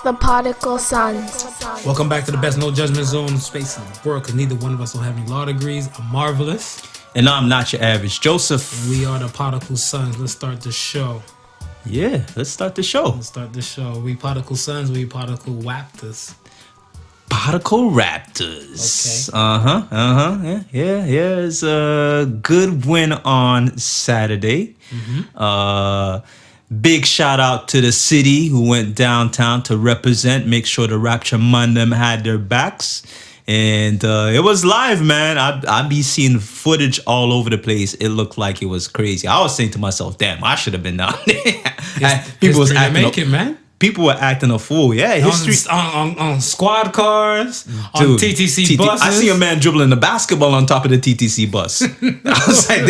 the Podical Sons. Welcome back to the best no judgment zone space in the world, because neither one of us don't have any law degrees. I'm Marvelous. And I'm not your average Joseph. And we are the Podical Sons. Let's start the show. Yeah, let's start the show. We Podical Sons, we Podical Raptors. Podical Raptors. Okay. Yeah. It's a good win on Saturday. Big shout out to the city who went downtown to represent, make sure the Rapture Man them had their backs. And it was live, man. I'd be seeing footage all over the place. It looked like it was crazy. I was saying to myself, damn, I should have been down there. People were acting a fool. Yeah, history on squad cars, on TTC buses. I see a man dribbling the basketball on top of the TTC bus. I was like,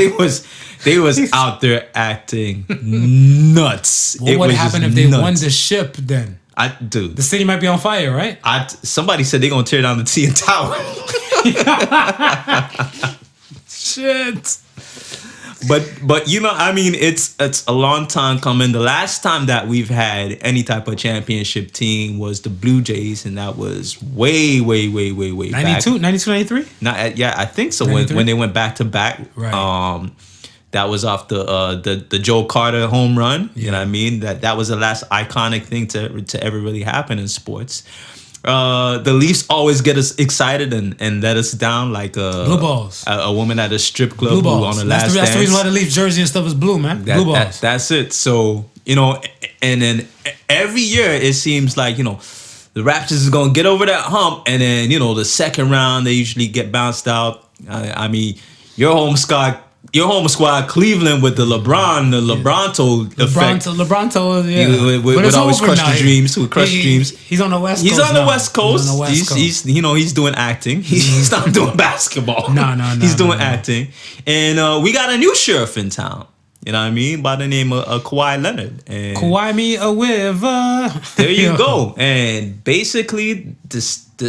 they was out there acting nuts. What would happen if they won the ship then? Dude, the city might be on fire, right? Somebody said they're gonna tear down the TN Tower. Shit. But you know, I mean, it's a long time coming. The last time that we've had any type of championship team was the Blue Jays, and that was way 92, back. 93? Yeah, I think so. When they went back to back. Right. That was off the Joe Carter home run. You know what I mean? That was the last iconic thing to ever really happen in sports. The Leafs always get us excited and let us down like blue balls. A woman at a strip club blue balls. On the last dance. That's the reason why the Leafs jersey and stuff is blue, man. Blue balls. That's it. So, you know, and then every year it seems like, you know, the Raptors is going to get over that hump, and then, you know, the second round they usually get bounced out. I mean, your home squad, Cleveland, with the LeBronto effect. LeBronto, yeah. With always crushed dreams. He's on the West Coast. He's on the West Coast. He's doing acting. He's not doing basketball. No. He's doing acting. And we got a new sheriff in town. You know what I mean? By the name of Kawhi Leonard. And Kawhi me a river. There you go. And basically, the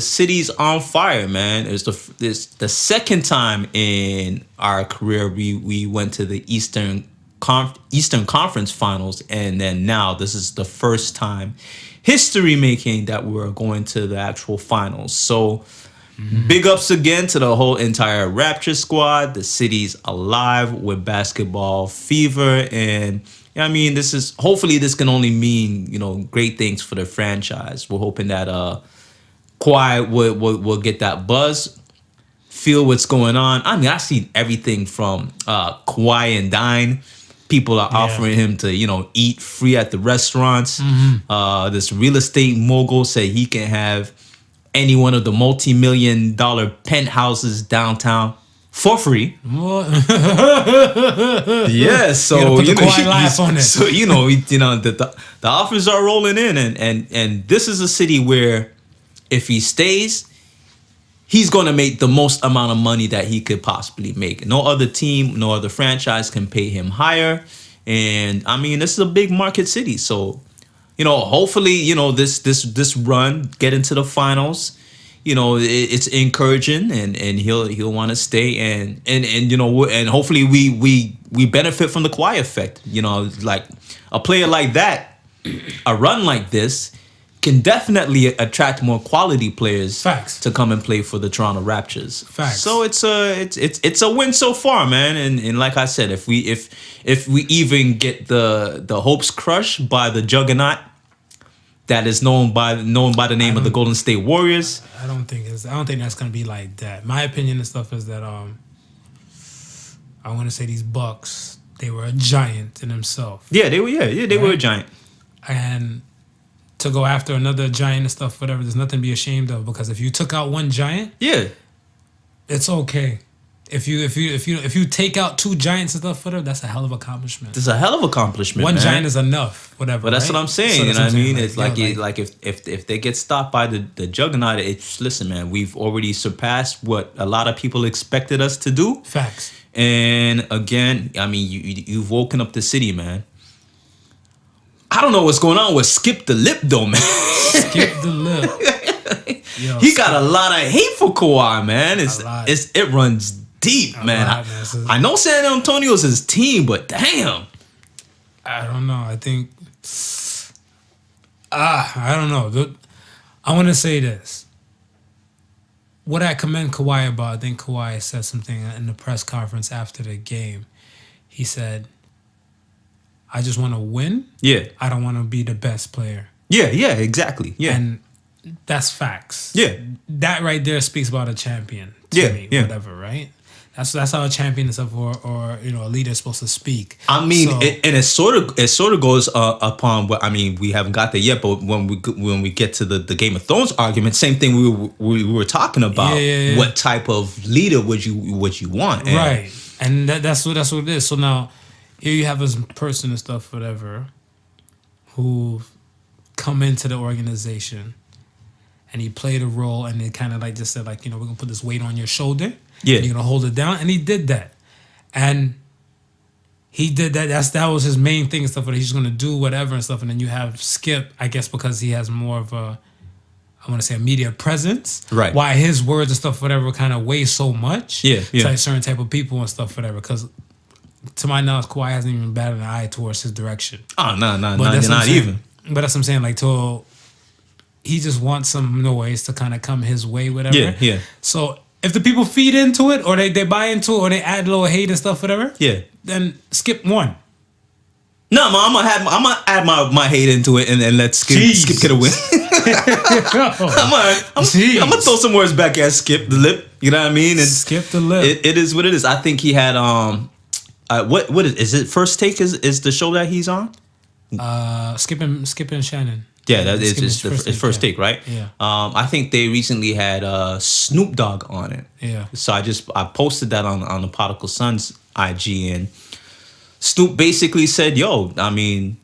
city's on fire, man. It's the second time in our career we went to the Eastern Conference Finals, and then now this is the first time history making that we're going to the actual finals. So big ups again to the whole entire Rapture squad. The city's alive with basketball fever, and I mean, hopefully this can only mean, you know, great things for the franchise. We're hoping that Kawhi will get that buzz, feel what's going on. I mean, I've seen everything from Kawhi and dine. People are offering him to, you know, eat free at the restaurants. This real estate mogul said he can have any one of the multi-million-dollar penthouses downtown for free. Yeah, so you know, so you know, the offers are rolling in, and this is a city where if he stays, he's going to make the most amount of money that he could possibly make. No other team, no other franchise can pay him higher, and I mean, this is a big market city, so. You know, hopefully, you know, this run, get into the finals, you know, it's encouraging, and he'll want to stay, and you know, and hopefully we benefit from the Kawhi effect. You know, like a player like that, a run like this can definitely attract more quality players. Facts. To come and play for the Toronto Raptors. Facts. So it's a win so far, man. And like I said, if we even get the hopes crushed by the juggernaut that is known by the name of the Golden State Warriors, I don't think that's gonna be like that. My opinion and stuff is that I want to say these Bucks, they were a giant in themselves. Yeah, they were. Yeah, they were a giant. And to go after another giant and stuff, whatever, there's nothing to be ashamed of, because if you took out one giant, it's okay. If you take out two giants and stuff, whatever, that's a hell of an accomplishment. It's a hell of an accomplishment. One giant is enough, whatever. But that's right? what I'm saying. So you know what I mean? It's like if they get stopped by the juggernaut, listen, man, we've already surpassed what a lot of people expected us to do. Facts. And again, I mean, you've woken up the city, man. I don't know what's going on with Skip the Lip, though, man. Skip the Lip. Yo, he got a lot of hate for Kawhi, man. It runs deep, man. I know San Antonio's his team, but damn. I don't know. I think I don't know. I want to say this. What I commend Kawhi about, I think Kawhi said something in the press conference after the game. He said, I just want to win. Yeah. I don't want to be the best player. Yeah, exactly. Yeah. And that's facts. Yeah. That right there speaks about a champion to me, whatever, right? That's how a champion and stuff, or a leader is supposed to speak. I mean, it sort of goes upon what I mean. We haven't got there yet, but when we get to the Game of Thrones argument, same thing we were talking about. Yeah. What type of leader would you want? And right, and that's what it is. So now here you have this person and stuff, whatever, who come into the organization, and he played a role, and they kind of like just said like, we're gonna put this weight on your shoulder. Yeah, and you're gonna hold it down, and he did that, and he did that. That was his main thing and stuff. But he's gonna do whatever and stuff. And then you have Skip, I guess, because he has more of a, I want to say, a media presence. Right. Why his words and stuff, whatever, kind of weigh so much. Yeah. To like certain type of people and stuff, whatever. Because to my knowledge, Kawhi hasn't even batted an eye towards his direction. Oh no, not even. But that's what I'm saying. Like, he just wants some noise to kind of come his way, whatever. Yeah. So if the people feed into it, or they buy into it, or they add a little hate and stuff, whatever, then Skip won. No, man, I'm gonna add my hate into it and let Skip get a win. I'm gonna throw some words back at Skip the Lip. You know what I mean? Skip the Lip. It is what it is. I think he had what is it? First Take is the show that he's on? Skip and Shannon. Yeah, that is his first take, right? Yeah. I think they recently had Snoop Dogg on it. Yeah. So I posted that on the Podical Sons IG, and Snoop basically said, "Yo, I mean,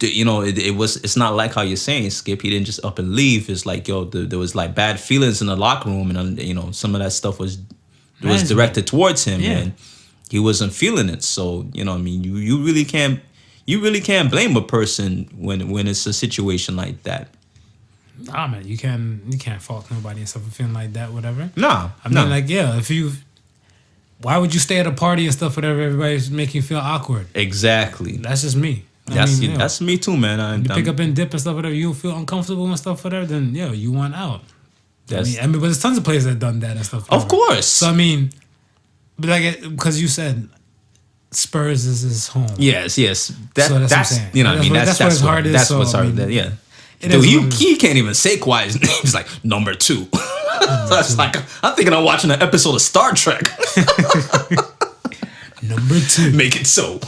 it's not like how you're saying, Skip. He didn't just up and leave. It's like, yo, there was like bad feelings in the locker room, and some of that stuff was directed towards him, and he wasn't feeling it. So I mean, you really can't." You really can't blame a person when it's a situation like that. Nah, man, you can't fault nobody and stuff for feeling like that, whatever. Nah, I mean, like, yeah, why would you stay at a party and stuff, whatever, everybody's making you feel awkward? Exactly. That's just me. That's me too, man. You pick up and dip and stuff, whatever, you feel uncomfortable and stuff, whatever, then, you want out. But there's tons of players that done that and stuff. Whatever. Of course. So, I mean, but like, because you said Spurs is his home. Yes. So that's what I'm saying. That's what his heart is. That's what's hard. Yeah. Dude, he can't even say Kawhi's name. He's like number 2. So it's like I'm thinking I'm watching an episode of Star Trek. Number 2. Make it so.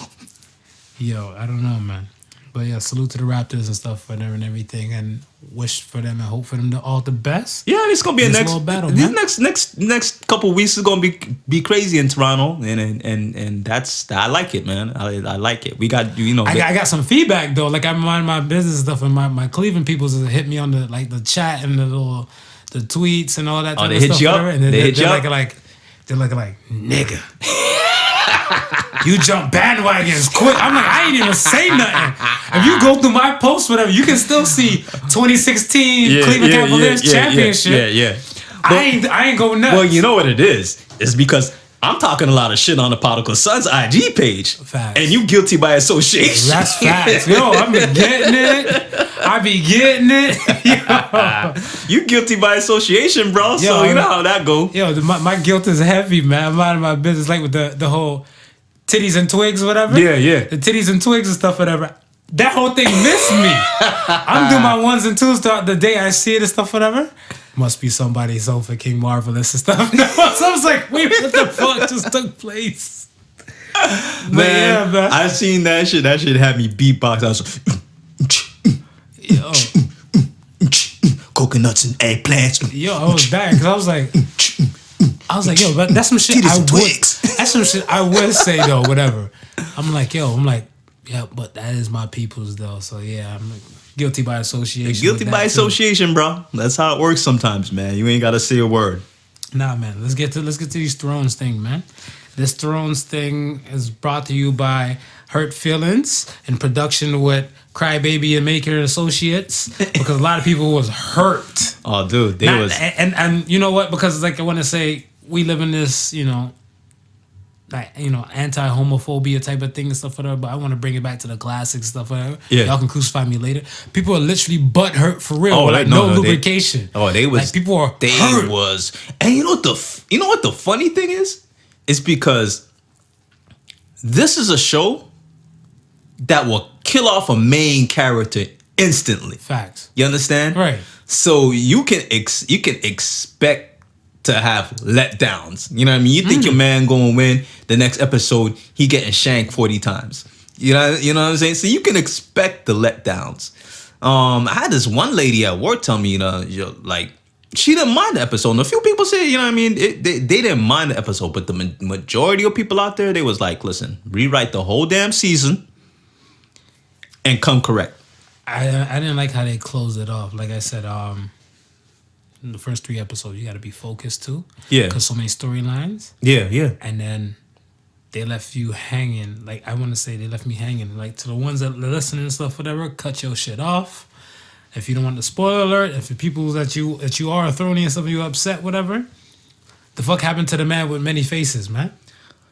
Yo, I don't know, man. But yeah, salute to the Raptors and stuff and everything, and wish for them and hope for them all the best. Yeah, it's gonna be next couple weeks is gonna be crazy in Toronto, and that's I like it, man. I like it. We got I got some feedback though. Like I mind my business stuff, and my Cleveland peoples hit me on the chat and the tweets and all that. They hit you up. And they hit you up. They're like nigga. You jump bandwagons quick. I'm like, I ain't even say nothing. If you go through my post, whatever, you can still see 2016 Cleveland Cavaliers championship. Yeah. I ain't going nuts. Well, you know what it is? It's because I'm talking a lot of shit on the Podical Sons IG page. Facts. And you guilty by association. That's facts. Yo, I be getting it. You guilty by association, bro. Yo, so you know how that go. Yo, my guilt is heavy, man. I'm out of my business. Like with the whole titties and twigs, whatever. Yeah. The titties and twigs and stuff, whatever. That whole thing missed me. I'm doing my 1s and 2s throughout the day. I see it and stuff, whatever. Must be somebody's home for King Marvelous and stuff. So I was like, wait, what the fuck just took place? Man, I seen that shit. That shit had me beatbox. I was like, coconuts and eggplants. Yo, I was bad because I was like, yo, but that's some shit that's some shit I would say though, whatever. I'm like, yeah, but that is my people's though. So yeah, I'm guilty by association. Guilty by association, bro. That's how it works sometimes, man. You ain't gotta say a word. Nah, man. Let's get to these Thrones thing, man. This Thrones thing is brought to you by Hurt Feelings in production with Crybaby and Maker Associates, because a lot of people was hurt. Oh, dude, and you know what? Because like I want to say, we live in this, not like, you know, anti-homophobia type of thing and stuff whatever. But I want to bring it back to the classics stuff whatever. Yeah. Y'all can crucify me later. People are literally butthurt for real. Oh, like no lubrication. They was. Like, people are They hurt. was. And you know what the funny thing is? It's because this is a show that will kill off a main character instantly. Facts. You understand? Right. So you can expect to have letdowns. You know what I mean? You think your man gonna win the next episode, he getting shanked 40 times. You know what I'm saying? So you can expect the letdowns. I had this one lady at work tell me, you know, like she didn't mind the episode. And a few people say, you know what I mean? They didn't mind the episode, but the majority of people out there, they was like, listen, rewrite the whole damn season and come correct. I didn't like how they closed it off. Like I said, in the first 3 episodes, you got to be focused too. Yeah. Because so many storylines. Yeah. And then they left you hanging. Like, I want to say they left me hanging. Like, to the ones that are listening and stuff, whatever, cut your shit off. If you don't want the spoiler alert, if the people that you are throwing in stuff, you upset, whatever. The fuck happened to the man with many faces, man?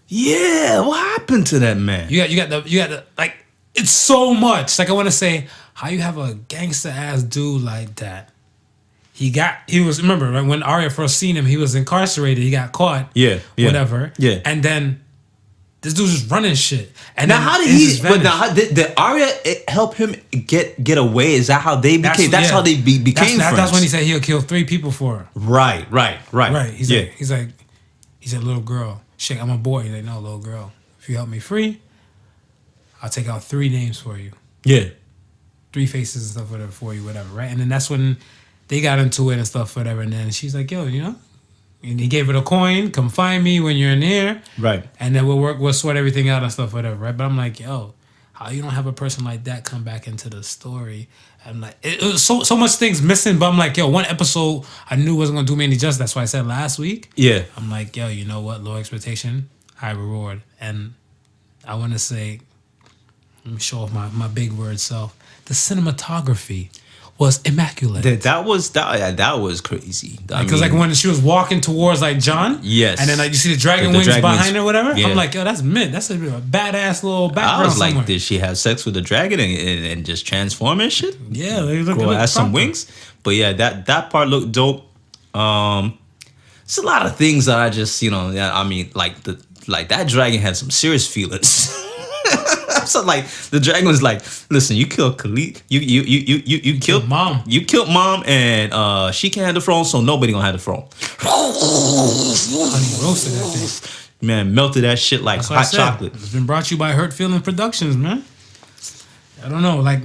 Yeah, what happened to that man? You got the like, it's so much. Like, I want to say, how you have a gangster ass dude like that? Remember, right, when Arya first seen him, he was incarcerated, he got caught. Yeah. Whatever. Yeah. And then this dude's just running shit. And now, then how did he just vanished. how did Arya help him get away? Is that how they became? That's how they became friends. That's when he said he'll kill 3 people for her. Right. He's like, little girl. Shit, I'm a boy. He's like, no, little girl. If you help me free, I'll take out 3 names for you. Yeah. 3 faces and stuff, whatever, for you, whatever, right? And then that's when they got into it and stuff, whatever. And then she's like, yo, you know? And he gave her the coin, come find me when you're in here. Right. And then we'll sort everything out and stuff, whatever, right? But I'm like, yo, how you don't have a person like that come back into the story? I'm like, it was so much things missing, but I'm like, yo, one episode I knew wasn't going to do me any justice. That's why I said last week. Yeah. I'm like, yo, you know what? Low expectation, high reward. And I want to say, let me show off my big word self. The cinematography was immaculate. That was crazy. Because like when she was walking towards like John, yes, and then like you see the dragon wings behind her, or whatever. Yeah. I'm like, yo, that's mid. That's a badass little background. I was like, somewhere. did she have sex with the dragon and just transform and shit? Yeah, they look has some wings. But yeah, that part looked dope. It's a lot of things that I just I mean like that dragon had some serious feelings. So like the dragon was like, listen, you killed Khalid, you killed mom, and she can't have the throne, so nobody gonna have the throne. Roasted that thing. Man, melted that shit like hot chocolate. It's been brought to you by Hurt Feeling Productions, man. I don't know, like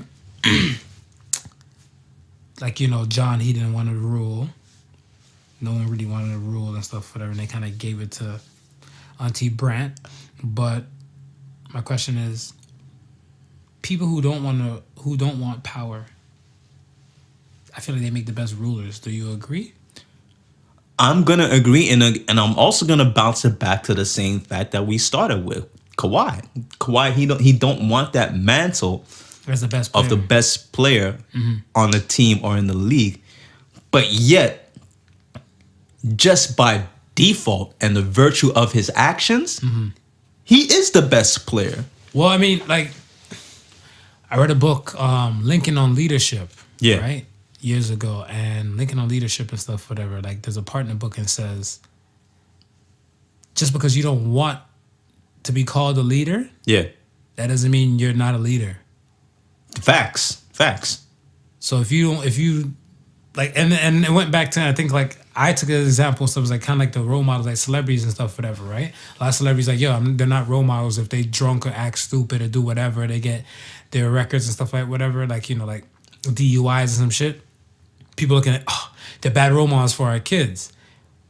John, he didn't want to rule. No one really wanted to rule and stuff, whatever, and they kind of gave it to Auntie Brant. But my question is, people who don't want power, I feel like they make the best rulers. Do you agree? I'm gonna agree, and I'm also gonna bounce it back to the same fact that we started with Kawhi. Kawhi, he don't want that mantle as the best player. Of the best player on the team or in the league, but yet, just by default and the virtue of his actions, he is the best player. Well, I mean, like, I read a book, Lincoln on Leadership, right? Years ago, and Lincoln on Leadership and stuff, whatever. Like, there's a part in the book and says, just because you don't want to be called a leader, that doesn't mean you're not a leader. Facts. So if you like, and it went back to, I think, like, I took an example, so it was like kind of like the role models, like celebrities and stuff, whatever, right? A lot of celebrities, like, yo, they're not role models if they drunk or act stupid or do whatever. They get their records and stuff like whatever, like, like DUIs and some shit. People looking at, they're bad role models for our kids.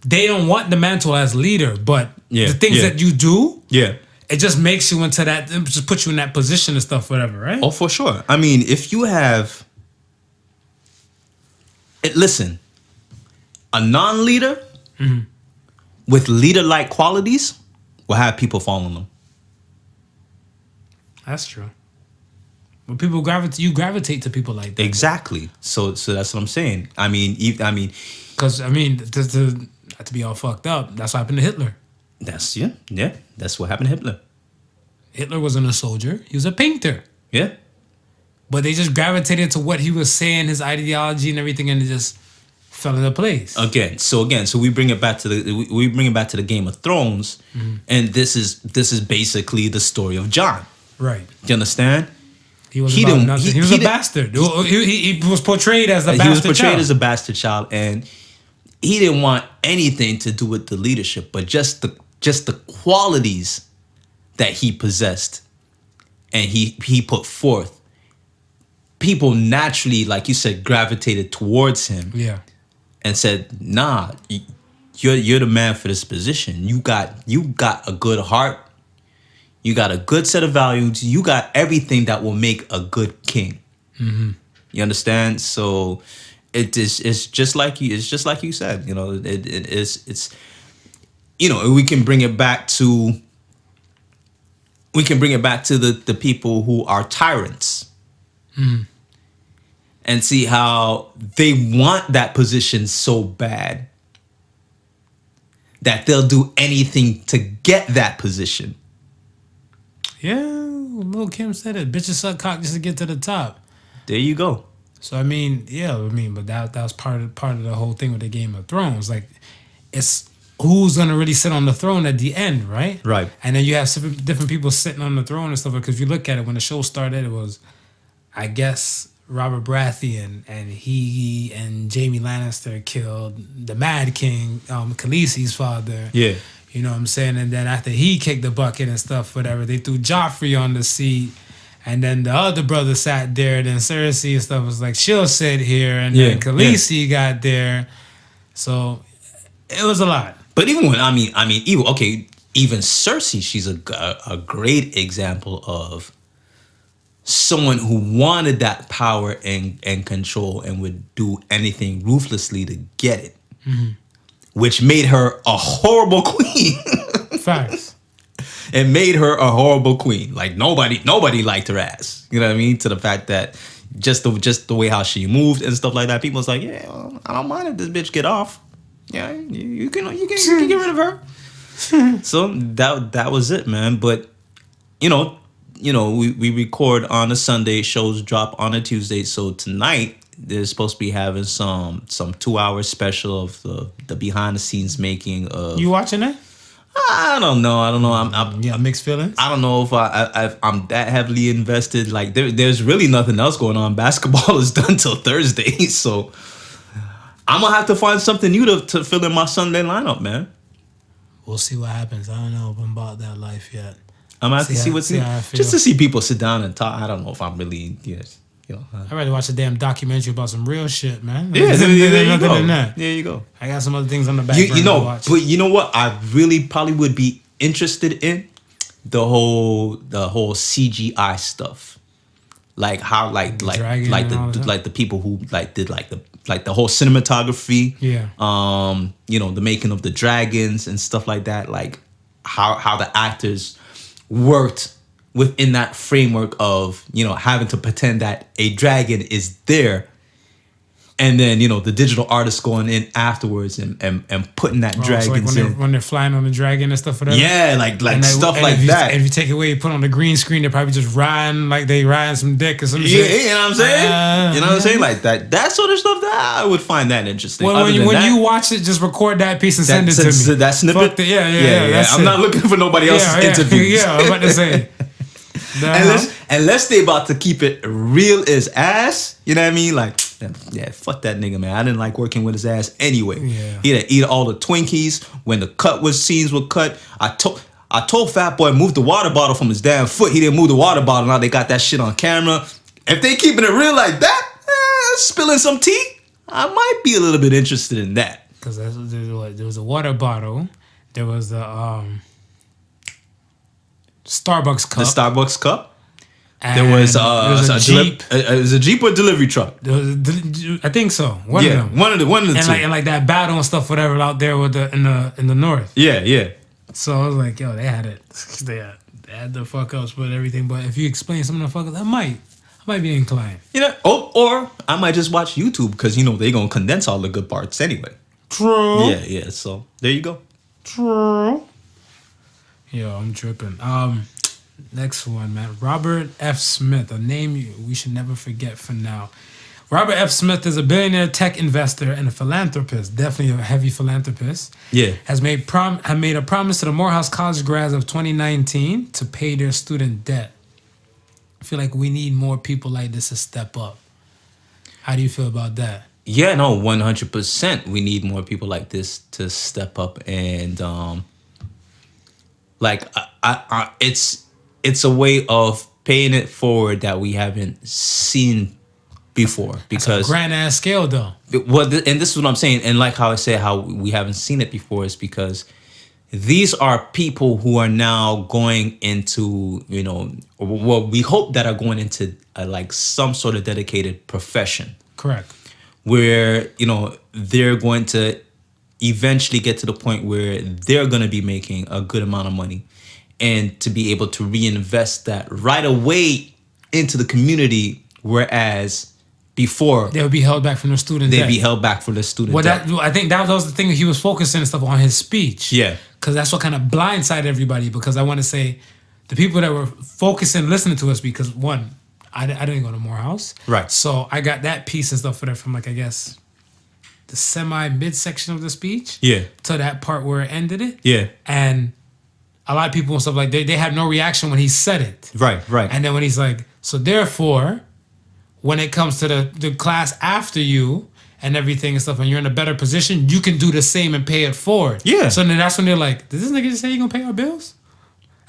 They don't want the mantle as leader, but the things that you do, it just makes you into that, it just puts you in that position and stuff, whatever, right? Oh, for sure. I mean, if you have, listen, a non-leader with leader-like qualities will have people following them. That's true. When people gravitate to people like that. Exactly. So that's what I'm saying. I mean, because to be all fucked up, that's what happened to Hitler. That's That's what happened to Hitler. Hitler wasn't a soldier. He was a painter. Yeah. But they just gravitated to what he was saying, his ideology and everything, and it just fell into place. So we bring it back to the Game of Thrones, and this is basically the story of Jon. Right. You understand? He was a bastard. He was portrayed as a bastard child. He was portrayed as a bastard child, and he didn't want anything to do with the leadership, but just the qualities that he possessed and he put forth. People naturally, like you said, gravitated towards him. Yeah. And said, "Nah, you're the man for this position. You got a good heart. You got a good set of values. You got everything that will make a good king." Mm-hmm. You understand? So it's just like you said. You know, it's you know, we can bring it back to the people who are tyrants. And see how they want that position so bad that they'll do anything to get that position. Yeah, Lil' Kim said it. Bitches suck cock just to get to the top. There you go. So but that was part of the whole thing with the Game of Thrones. Like, it's who's gonna really sit on the throne at the end, right? Right. And then you have different people sitting on the throne and stuff. Because if you look at it, when the show started, it was, I guess, Robert Baratheon and he and Jaime Lannister killed the Mad King, Khaleesi's father. Yeah. You know what I'm saying? And then after he kicked the bucket and stuff, whatever, they threw Joffrey on the seat. And then the other brother sat there. Then Cersei and stuff was like, she'll sit here. And then Khaleesi got there. So it was a lot. But even even Cersei, she's a great example of someone who wanted that power and control and would do anything ruthlessly to get it, which made her a horrible queen. Facts. It made her a horrible queen. Like nobody liked her ass. You know what I mean? To the fact that just the way how she moved and stuff like that, people was like, yeah, well, I don't mind if this bitch get off. Yeah, you can get rid of her. So that was it, man. But we record on a Sunday, shows drop on a Tuesday. So tonight they're supposed to be having some 2-hour special of the behind the scenes making of. You watching it? I don't know. I'm mixed feelings. I don't know if I'm that heavily invested. Like there's really nothing else going on. Basketball is done till Thursday, so I'm gonna have to find something new to fill in my Sunday lineup, man. We'll see what happens. I don't know if I'm about that life yet. I'm gonna have to see what's new. Just to see people sit down and talk. I don't know if I'm really I'd rather watch a damn documentary about some real shit, man. Yeah, there you go. There you go. I got some other things on the back burner to watch. But you know what? I really probably would be interested in the whole CGI stuff, like how like the people who did the whole cinematography. Yeah. The making of the dragons and stuff like that. Like how the actors worked within that framework of, having to pretend that a dragon is there. And then, the digital artists going in afterwards and putting that dragon so when they're flying on the dragon and stuff, whatever. Yeah, stuff like that. And if you take it away, you put on the green screen, they're probably just riding like they riding some dick or some shit. Yeah, you know what I'm saying? You know what I'm saying? Like that sort of stuff, that I would find that interesting. Well, when you watch it, just record that piece and send it to me. That snippet? Yeah. I'm not looking for nobody else's interviews. Yeah, I was about to say. Unless they about to keep it real as ass, you know what I mean? Like, yeah, fuck that nigga, man. I didn't like working with his ass anyway. Yeah. He'd eat all the Twinkies when the scenes were cut. I told Fat Boy move the water bottle from his damn foot. He didn't move the water bottle. Now they got that shit on camera. If they keeping it real like that, spilling some tea, I might be a little bit interested in that. Because there was a water bottle. There was the Starbucks cup. The Starbucks cup. And there was a Jeep. It was a Jeep or a delivery truck. I think so. One of them. One of the two. And like that battle and stuff, whatever, out there with in the north. Yeah. So I was like, yo, they had it. They had the fuck ups with everything. But if you explain some of the fuck ups, I might be inclined. Or I might just watch YouTube because they gonna condense all the good parts anyway. True. Yeah. So there you go. True. Yo, I'm tripping. Next one, man. Robert F. Smith, a name we should never forget for now. Robert F. Smith is a billionaire tech investor and a philanthropist, definitely a heavy philanthropist. Yeah. Has made a promise to the Morehouse college grads of 2019 to pay their student debt. I feel like we need more people like this to step up. How do you feel about that? Yeah, no, 100%. We need more people like this to step up and it's a way of paying it forward that we haven't seen before, because that's a grand ass scale though. And this is what I'm saying, and like how I said how we haven't seen it before is because these are people who are now going into, we hope that are going into like some sort of dedicated profession. Correct. Where, they're going to eventually get to the point where they're going to be making a good amount of money, and to be able to reinvest that right away into the community, whereas before they would be held back from the student they'd debt. be held back for the student well, debt. I think that was the thing he was focusing and stuff on his speech. Yeah. Because that's what kind of blindsided everybody, because I want to say the people that were focusing, listening to us, because one, I didn't go to Morehouse. Right. So I got that piece and stuff for that from like, I guess, the semi-mid section of the speech. Yeah. To that part where it ended it. Yeah. And a lot of people and stuff like, they had no reaction when he said it. Right. And then when he's like, so therefore, when it comes to the class after you and everything and stuff, and you're in a better position, you can do the same and pay it forward. Yeah. So then that's when they're like, did this nigga just say you gonna pay our bills?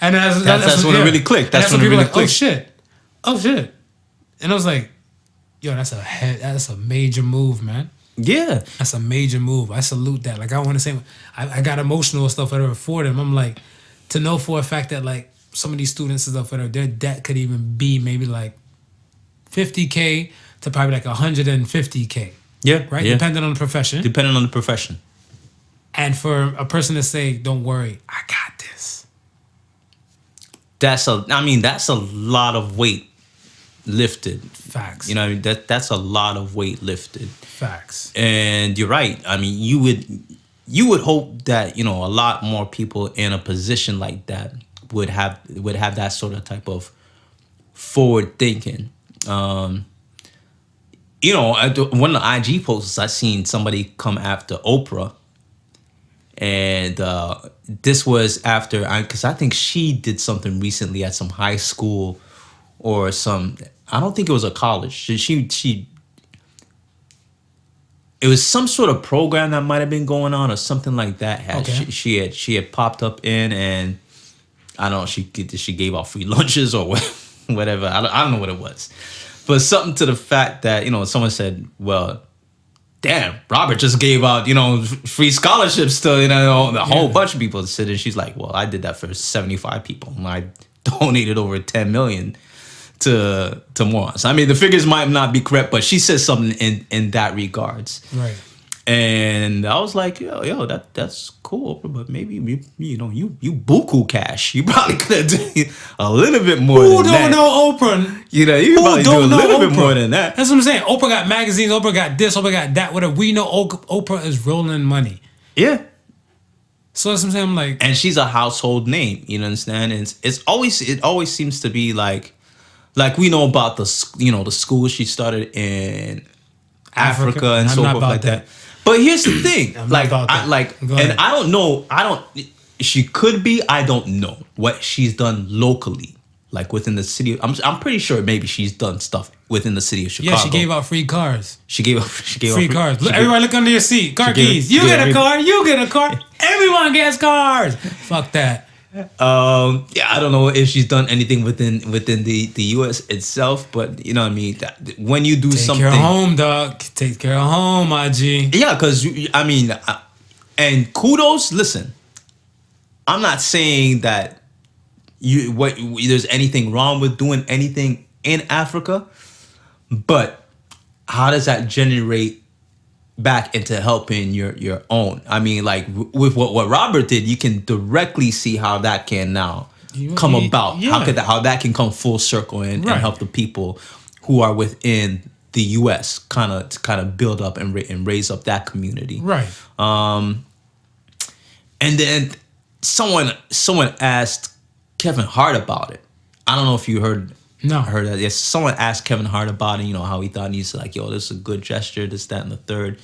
And that's when it really clicked. That's when it people really like, clicked. Oh shit. And I was like, yo, that's a major move, man. Yeah. That's a major move. I salute that. Like, I want to say, I got emotional and stuff whatever for them. I'm like, to know for a fact that like some of these students and stuff whatever, their debt could even be maybe like $50K to probably like $150K. Yeah. Right? Yeah. Depending on the profession. Depending on the profession. And for a person to say, don't worry, I got this. That's a lot of weight lifted. Facts. That's a lot of weight lifted. Facts. And you're right. I mean, you would hope that, a lot more people in a position like that would have that sort of type of forward thinking. One of the IG posts, I seen somebody come after Oprah, and this was after, because I think she did something recently at some high school or some, I don't think it was a college. She it was some sort of program that might have been going on or something like that. Okay. She had popped up in, and I don't know, she gave out free lunches or whatever. I don't know what it was. But something to the fact that, someone said, well, damn, Robert just gave out, free scholarships to, a whole bunch of people to sit in. She's like, well, I did that for 75 people. And I donated over 10 million to Morehouse. I mean, the figures might not be correct, but she said something in that regards. Right. And I was like, yo, that's cool, but maybe you buku cash. You probably could have done a little bit more than that. Who don't know Oprah? You probably do a little bit more than that. That's what I'm saying. Oprah got magazines. Oprah got this. Oprah got that. Whatever. We know Oprah is rolling money. Yeah. So that's what I'm saying. I'm like, and she's a household name. You understand? And it always seems to be like we know about the school she started in Africa and so forth like that. But here's the thing, I don't know. She could be. I don't know what she's done locally, like within the city. I'm pretty sure maybe she's done stuff within the city of Chicago. Yeah, she gave out free cars. She gave out free cars. Everybody look under your seat. Car keys. You get a car. You get a car. Everyone gets cars. Fuck that. I don't know if she's done anything within the U.S. itself, but you know what I mean. When you do something, take care of home, dog. Take care of home, my G. Yeah, because I mean, and kudos. Listen, I'm not saying that there's anything wrong with doing anything in Africa, but how does that generate back into helping your own? I mean, like with what Robert did, you can directly see how that can now come about. Yeah. How that can come full circle and help the people who are within the U.S. kind of build up and raise up that community. Right. And then someone asked Kevin Hart about it. I don't know if you heard that. Yes, someone asked Kevin Hart about it, you know, how he thought he's like, yo, this is a good gesture, this, that, and the third.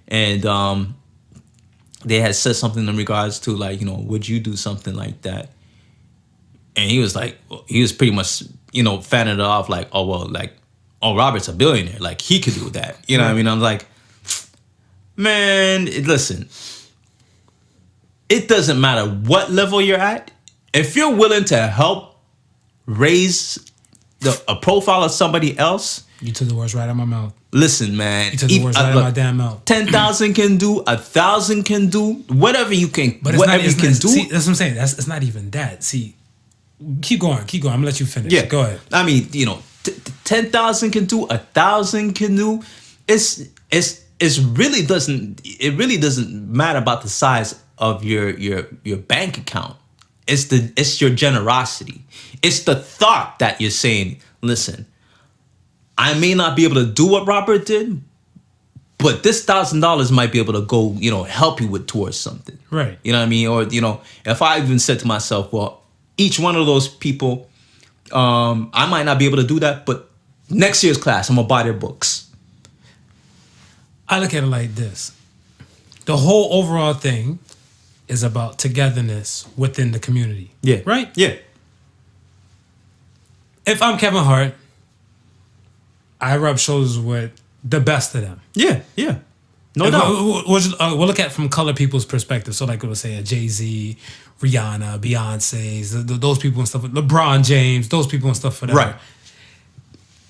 And they had said something in regards to like, you know, would you do something like that? And he was like, he was pretty much, you know, fanning it off like, oh, well, like, oh, Robert's a billionaire. Like, he could do that. You know what I mean? I'm like, man, listen, it doesn't matter what level you're at. If you're willing to help raise a profile of somebody else. You took the words right out of my mouth. Listen, man. You took the words right out of my damn mouth. 10,000 can do, 1,000 can do, whatever you can, but whatever you can do. See, that's what I'm saying. It's not even that. See, keep going. I'm going to let you finish. Yeah. Go ahead. I mean, you know, 10,000 can do, 1,000 can do. It really doesn't matter about the size of your bank account. It's your generosity. It's the thought that you're saying, listen, I may not be able to do what Robert did, but this $1,000 might be able to go, you know, help you towards something. Right. You know what I mean? Or, you know, if I even said to myself, well, each one of those people, I might not be able to do that, but next year's class, I'm going to buy their books. I look at it like this. The whole overall thing is about togetherness within the community. Yeah. Right? Yeah. If I'm Kevin Hart, I rub shoulders with the best of them. Yeah. Yeah. No doubt. We'll look at it from color people's perspective. So like we'll say a Jay-Z, Rihanna, Beyonce's, those people and stuff, LeBron James, those people and stuff for that. Right.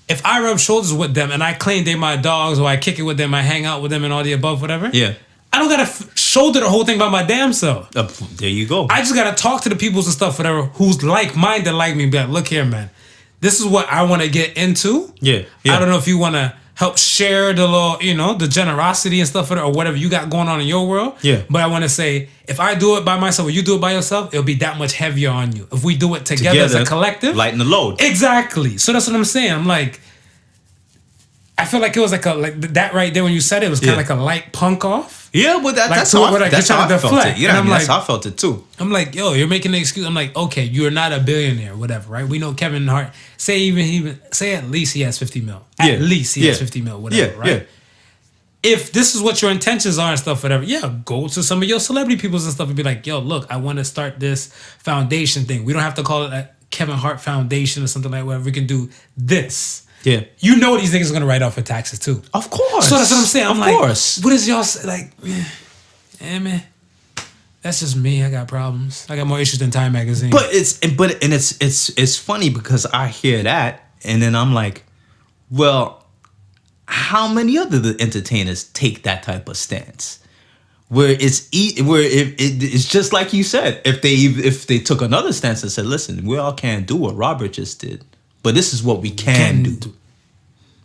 If I rub shoulders with them and I claim they my dogs or I kick it with them, I hang out with them and all the above, whatever. Yeah. I don't gotta shoulder the whole thing by my damn self. There you go. I just gotta talk to the peoples and stuff, whatever, who's like-minded like me and be like, look here, man. This is what I want to get into. Yeah. I don't know if you want to help share the little, you know, the generosity and stuff or whatever you got going on in your world. Yeah. But I want to say, if I do it by myself or you do it by yourself, it'll be that much heavier on you. If we do it together as a collective. Lighten the load. Exactly. So that's what I'm saying. I'm like, I feel like it was like that right there when you said it was kind of like a light punk off. Yeah, but that's how I felt it. You know what I mean? That's how I felt it too. I'm like, yo, you're making an excuse. I'm like, okay, you're not a billionaire, whatever, right? We know Kevin Hart. Say at least he has 50 mil. At least he has 50 mil, whatever, right? Yeah. If this is what your intentions are and stuff, whatever, go to some of your celebrity peoples and stuff and be like, yo, look, I want to start this foundation thing. We don't have to call it a Kevin Hart Foundation or something like that. We can do this. Yeah. You know these niggas are gonna write off for taxes too. Of course. So that's what I'm saying. I'm of like, course. What is y'all like? Man, that's just me. I got problems. I got more issues than Time Magazine. But it's funny because I hear that and then I'm like, well, how many other entertainers take that type of stance? Where it's just like you said. If they took another stance and said, listen, we all can't do what Robert just did. But this is what we can do.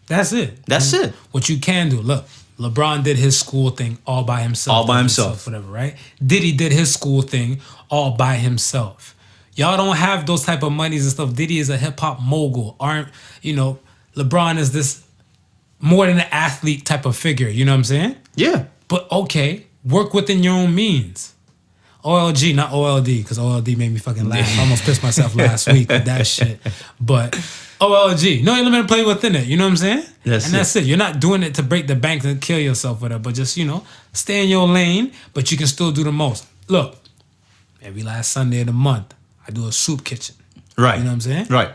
That's it. That's it. What you can do. Look, LeBron did his school thing all by himself. All by himself. Whatever, right? Diddy did his school thing all by himself. Y'all don't have those type of monies and stuff. Diddy is a hip-hop mogul. LeBron is this more than an athlete type of figure. You know what I'm saying? Yeah. But okay, work within your own means. OLG, not OLD, because OLD made me fucking laugh. I almost pissed myself last week with that shit. But OLG, no limit to play within it. You know what I'm saying? That's it. You're not doing it to break the bank and kill yourself with it, but just, stay in your lane, but you can still do the most. Look, every last Sunday of the month, I do a soup kitchen. Right. You know what I'm saying? Right.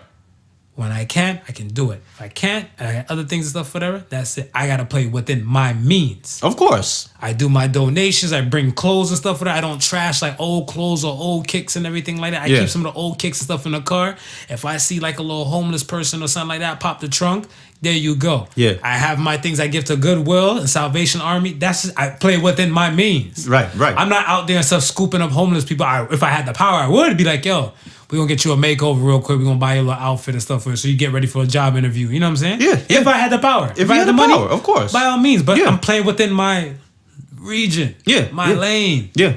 When I can, I can do it. If I can't, and I got other things and stuff, whatever, that's it. I got to play within my means. Of course. I do my donations. I bring clothes and stuff for that. I don't trash like old clothes or old kicks and everything like that. I keep some of the old kicks and stuff in the car. If I see like a little homeless person or something like that, pop the trunk. There you go. Yeah. I have my things I give to Goodwill and Salvation Army. I play within my means. Right. I'm not out there and stuff scooping up homeless people. If I had the power, I would be like, yo, we're going to get you a makeover real quick. We're going to buy you a little outfit and stuff for you so you get ready for a job interview. You know what I'm saying? Yeah. If I had the power. If I had the money, power, of course. By all means. But I'm playing within my region. Yeah. My lane. Yeah.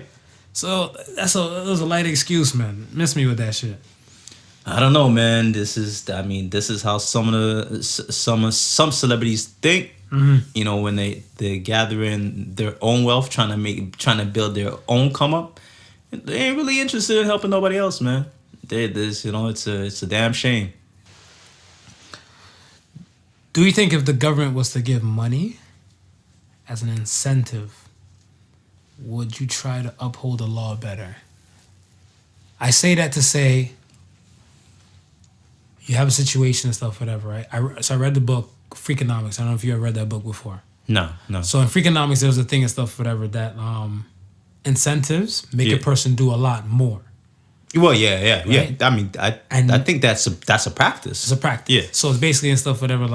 So that was a light excuse, man. Miss me with that shit. I don't know, man. This is how some celebrities think. Mm-hmm. When they gather in their own wealth, trying to build their own come up. They ain't really interested in helping nobody else, man. It's a damn shame. Do you think if the government was to give money as an incentive, would you try to uphold the law better? I say that to say, you have a situation and stuff, whatever, right? So I read the book, Freakonomics. I don't know if you ever read that book before. No. So in Freakonomics, there's a thing and stuff, whatever, that incentives make a person do a lot more. Well, yeah. I mean, I think that's a practice. It's a practice. Yeah. So it's basically and stuff, whatever,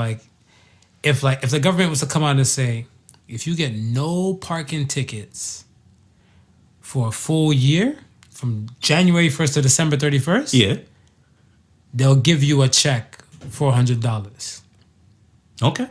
if the government was to come out and say, if you get no parking tickets for a full year, from January 1st to December 31st, yeah, they'll give you a check for $100. Okay.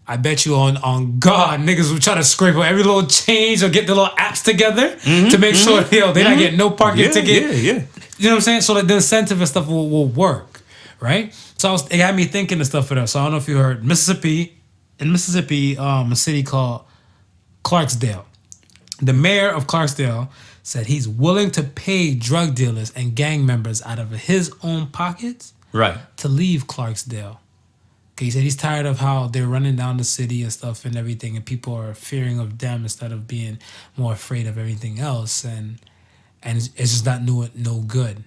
I bet you on God, niggas will try to scrape up every little change or get the little apps together to make sure they're not getting no parking ticket. Yeah. You know what I'm saying? So that the incentive and stuff will work, right? So it had me thinking and stuff for that. So I don't know if you heard Mississippi, a city called Clarksdale. The mayor of Clarksdale said he's willing to pay drug dealers and gang members out of his own pockets, right, to leave Clarksdale. He said he's tired of how they're running down the city and stuff and everything, and people are fearing of them instead of being more afraid of everything else, and it's just not no good.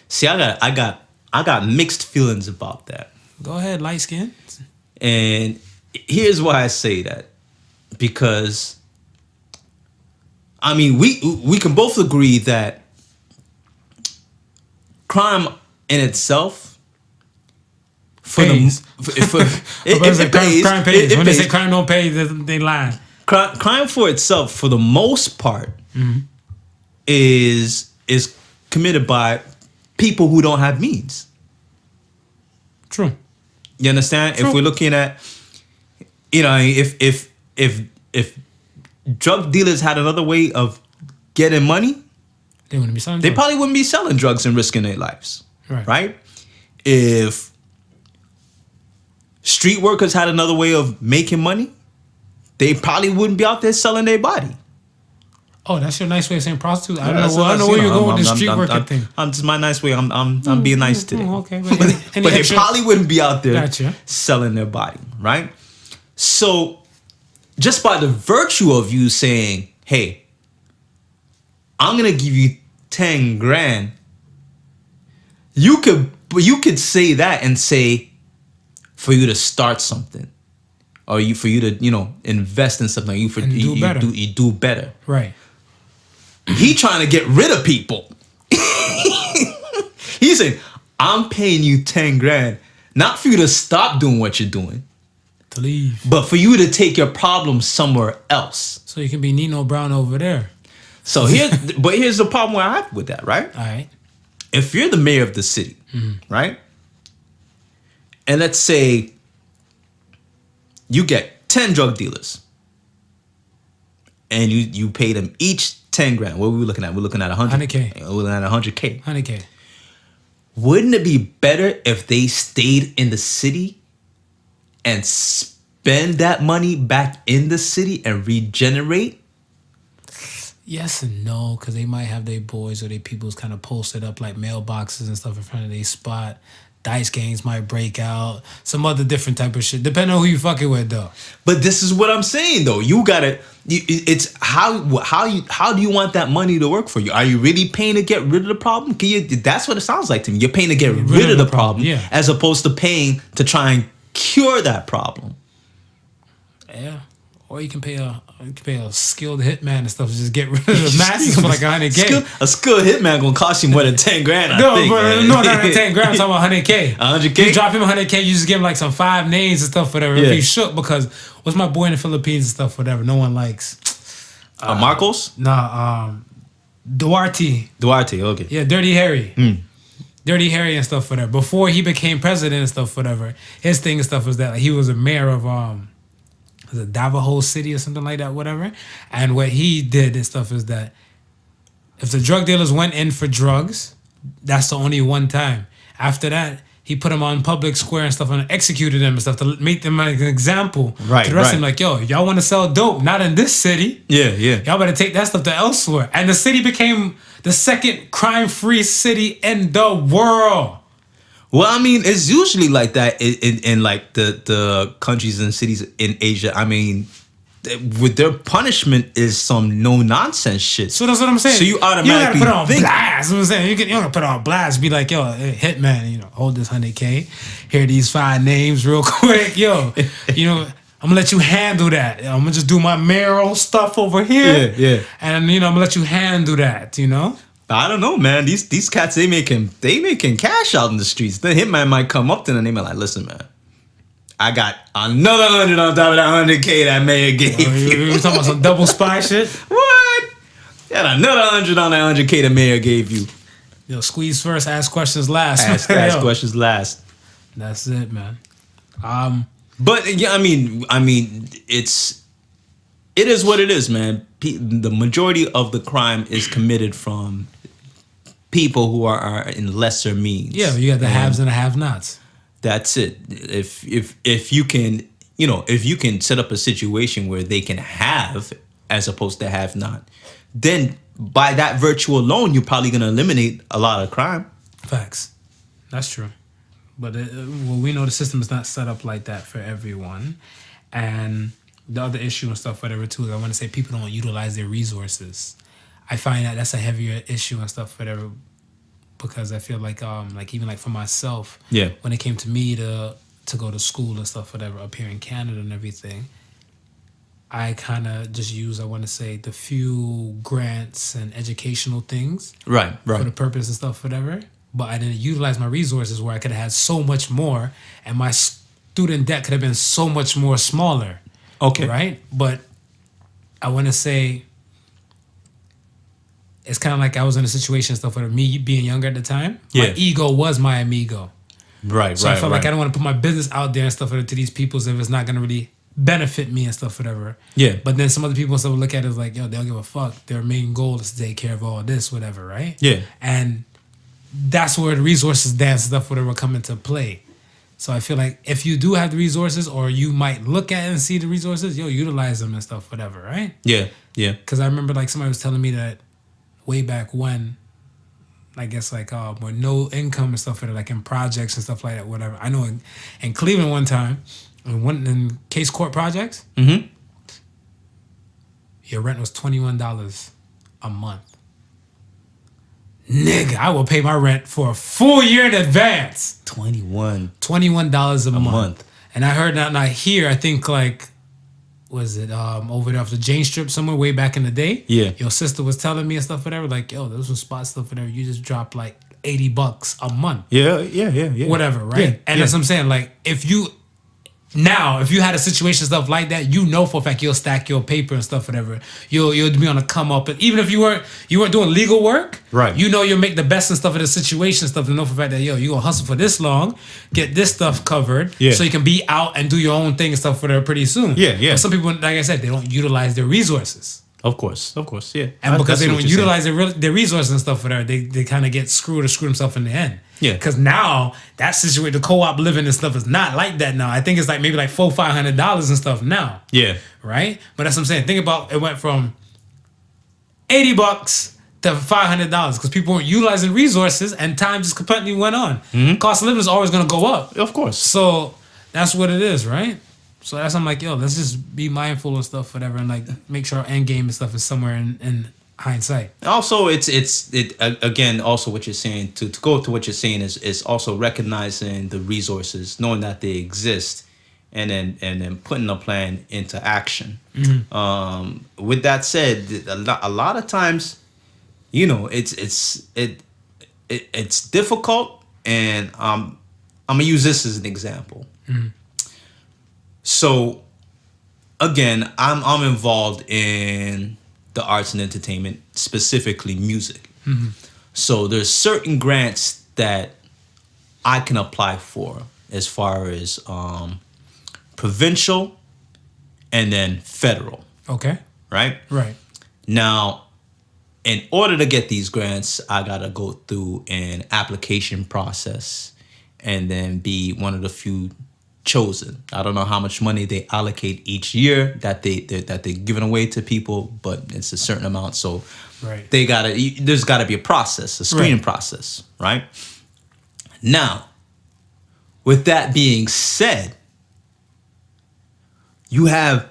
See, I got mixed feelings about that. Go ahead, light skin. And here's why I say that, because I mean we can both agree that crime in itself. Pays. It pays. Crime pays. When they say crime don't pay, they lie. Crime for itself, for the most part, is committed by people who don't have means. True. You understand? True. If we're looking at, if drug dealers had another way of getting money, they wouldn't be selling. They probably wouldn't be selling drugs and risking their lives. Right? If street workers had another way of making money, they probably wouldn't be out there selling their body. Oh, that's your nice way of saying prostitute. I don't know where you're going with the street worker thing. I'm just my nice way. I'm being nice today. Okay, but they probably wouldn't be out there selling their body, right? So, just by the virtue of you saying, "Hey, I'm gonna give you 10 grand," you could say that and say, for you to start something, or for you to invest in something, you do better. Right. He trying to get rid of people. He said, "I'm paying you 10 grand, not for you to stop doing what you're doing, to leave, but for you to take your problem somewhere else. So you can be Nino Brown over there." So here's the problem I have with that, right? All right. If you're the mayor of the city, right? And let's say you get 10 drug dealers and you pay them each 10 grand. What are we looking at? We're looking at 100K. We're looking at 100K. 100K. Wouldn't it be better if they stayed in the city and spend that money back in the city and regenerate? Yes and no, because they might have their boys or their peoples kind of posted up like mailboxes and stuff in front of their spot. Dice games might break out. Some other different type of shit. Depending on who you fucking with, though. But this is what I'm saying, though. You gotta. It's how do you want that money to work for you? Are you really paying to get rid of the problem? That's what it sounds like to me. You're paying to get rid of the problem, as opposed to paying to try and cure that problem. Yeah. Or you can pay a skilled hitman and stuff to just get rid of the masses for like 100K. A skilled hitman gonna cost you more than 10 grand. No, 10 grand. I'm talking about 100K. 100K. You drop him 100K, you just give him like some 5 names and stuff, whatever. If he shook, because what's my boy in the Philippines and stuff, whatever. No one likes. Marcos? Nah, Duarte. Okay. Yeah, Dirty Harry. Dirty Harry and stuff, whatever. Before he became president and stuff, whatever. His thing and stuff was that he was a mayor of the Navajo City or something like that, whatever. And what he did and stuff is that if the drug dealers went in for drugs, that's the only one time. After that, he put them on public square and stuff and executed them and stuff to make them like an example. Right, to the rest right. of them, like, yo, y'all want to sell dope, not in this city. Yeah, yeah. Y'all better take that stuff to elsewhere. And the city became the second crime-free city in the world. Well, I mean, it's usually like that in like the countries and cities in Asia. I mean, with their punishment is some no-nonsense shit. So that's what I'm saying. So you automatically gotta put on think, blast. You know what I'm saying? You don't put on blast. Be like, yo, hey, hitman, you know, hold this 100K. Hear these 5 names real quick. Yo, you know, I'm gonna let you handle that. I'm gonna just do my mayoral stuff over here. Yeah. And, you know, I'm gonna let you handle that, you know? I don't know, man. These cats, they making cash out in the streets. The hitman might come up to them and they be like, listen, man, I got another 100 on top of that 100K that Mayor gave you. You talking about some double spy shit? What? Got another 100 on that 100K that Mayor gave you. Yo, squeeze first, ask questions last. Ask questions last. That's it, man. But yeah, I mean, it is what it is, man. The majority of the crime is committed from people who are in lesser means. Yeah, you got the haves and the have-nots. That's it. If you can, you know, if you can set up a situation where they can have as opposed to have not, then by that virtue alone, you're probably gonna eliminate a lot of crime. Facts. That's true. But well, we know the system is not set up like that for everyone. And the other issue and stuff, whatever, too, is I want to say people don't utilize their resources. I find that that's a heavier issue and stuff, whatever, because I feel like even like for myself, Yeah. when it came to me to go to school and stuff, whatever, up here in Canada and everything, I kind of just use, I want to say, the few grants and educational things. Right. For the purpose and stuff, whatever. But I didn't utilize my resources where I could have had so much more, and my student debt could have been so much more smaller. Okay. Right? But I want to say it's kind of like I was in a situation and stuff with me being younger at the time. Yeah. My ego was my amigo. Right. So I felt like I don't want to put my business out there and stuff to these people if it's not going to really benefit me and stuff, whatever. Yeah. But then some other people and stuff will look at it as like, yo, they don't give a fuck. Their main goal is to take care of all this, whatever, right? Yeah. And that's where the resources dance and stuff, whatever, come into play. So I feel like if you do have the resources, or you might look at it and see the resources, yo, utilize them and stuff, whatever, right? Yeah. Because I remember like somebody was telling me that way back when, I guess like with no income and stuff, like in projects and stuff like that, whatever. I know in Cleveland one time, in Case Court projects, your rent was $21 a month. Nigga, I will pay my rent for a full year in advance. $21 a month. And I heard that, and I hear, I think like, was it over there off the Jane Strip somewhere way back in the day? Yeah. Your sister was telling me and stuff, whatever, like, yo, there's some spot stuff, whatever. You just drop like $80 a month. Yeah. Whatever, right? Yeah, and that's what I'm saying. Like, if you had a situation stuff like that, you know for a fact you'll stack your paper and stuff, whatever. You'll be on a come up, and even if you weren't doing legal work, right? You know you'll make the best and stuff of the situation stuff, and know for a fact that yo, you gonna hustle for this long, get this stuff covered, so you can be out and do your own thing and stuff for them pretty soon. Yeah. But some people, like I said, they don't utilize their resources. Of course, yeah. And because they don't utilize their resources and stuff, whatever, they kind of get screwed or screw themselves in the end. Yeah. Because now that situation, the co-op living and stuff is not like that now. I think it's like maybe like $400-$500 and stuff now. Yeah. Right? But that's what I'm saying. Think about it, went from $80 to $500 because people weren't utilizing resources and time just completely went on. Mm-hmm. Cost of living is always going to go up. Of course. So that's what it is, right? So that's, I'm like, yo, let's just be mindful and stuff, whatever, and like make sure our end game and stuff is somewhere in hindsight. Also, it again, also what you're saying, to go to what you're saying is also recognizing the resources, knowing that they exist, and then putting a plan into action. Mm-hmm. With that said, a lot of times, you know, it's difficult, and I'm gonna use this as an example. Mm-hmm. So, again, I'm involved in the arts and entertainment, specifically music. Mm-hmm. So there's certain grants that I can apply for as far as provincial and then federal. Okay. Right? Right. Now, in order to get these grants, I got to go through an application process. and then be one of the few chosen. I don't know how much money they allocate each year that they're giving away to people, but it's a certain amount. So there's gotta be a process, a screening process, right? Now, with that being said, you have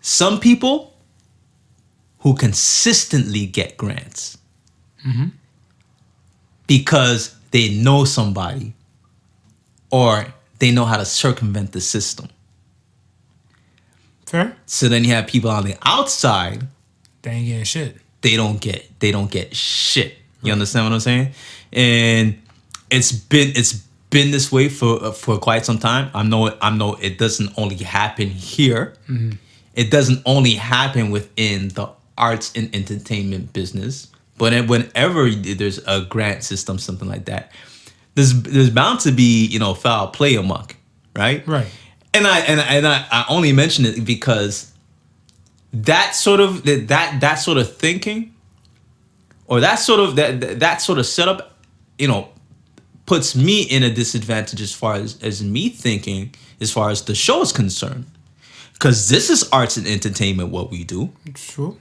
some people who consistently get grants because they know somebody or they know how to circumvent the system. Fair. So then you have people on the outside. They ain't getting shit. They don't get shit. You understand what I'm saying? And it's been this way for quite some time. I know it doesn't only happen here. Mm-hmm. It doesn't only happen within the arts and entertainment business, but whenever there's a grant system, something like that, there's bound to be, foul play amok, right? Right. And I only mention it because that sort of thinking, or that sort of setup, puts me in a disadvantage as far as me thinking as far as the show is concerned, because this is arts and entertainment, what we do. True.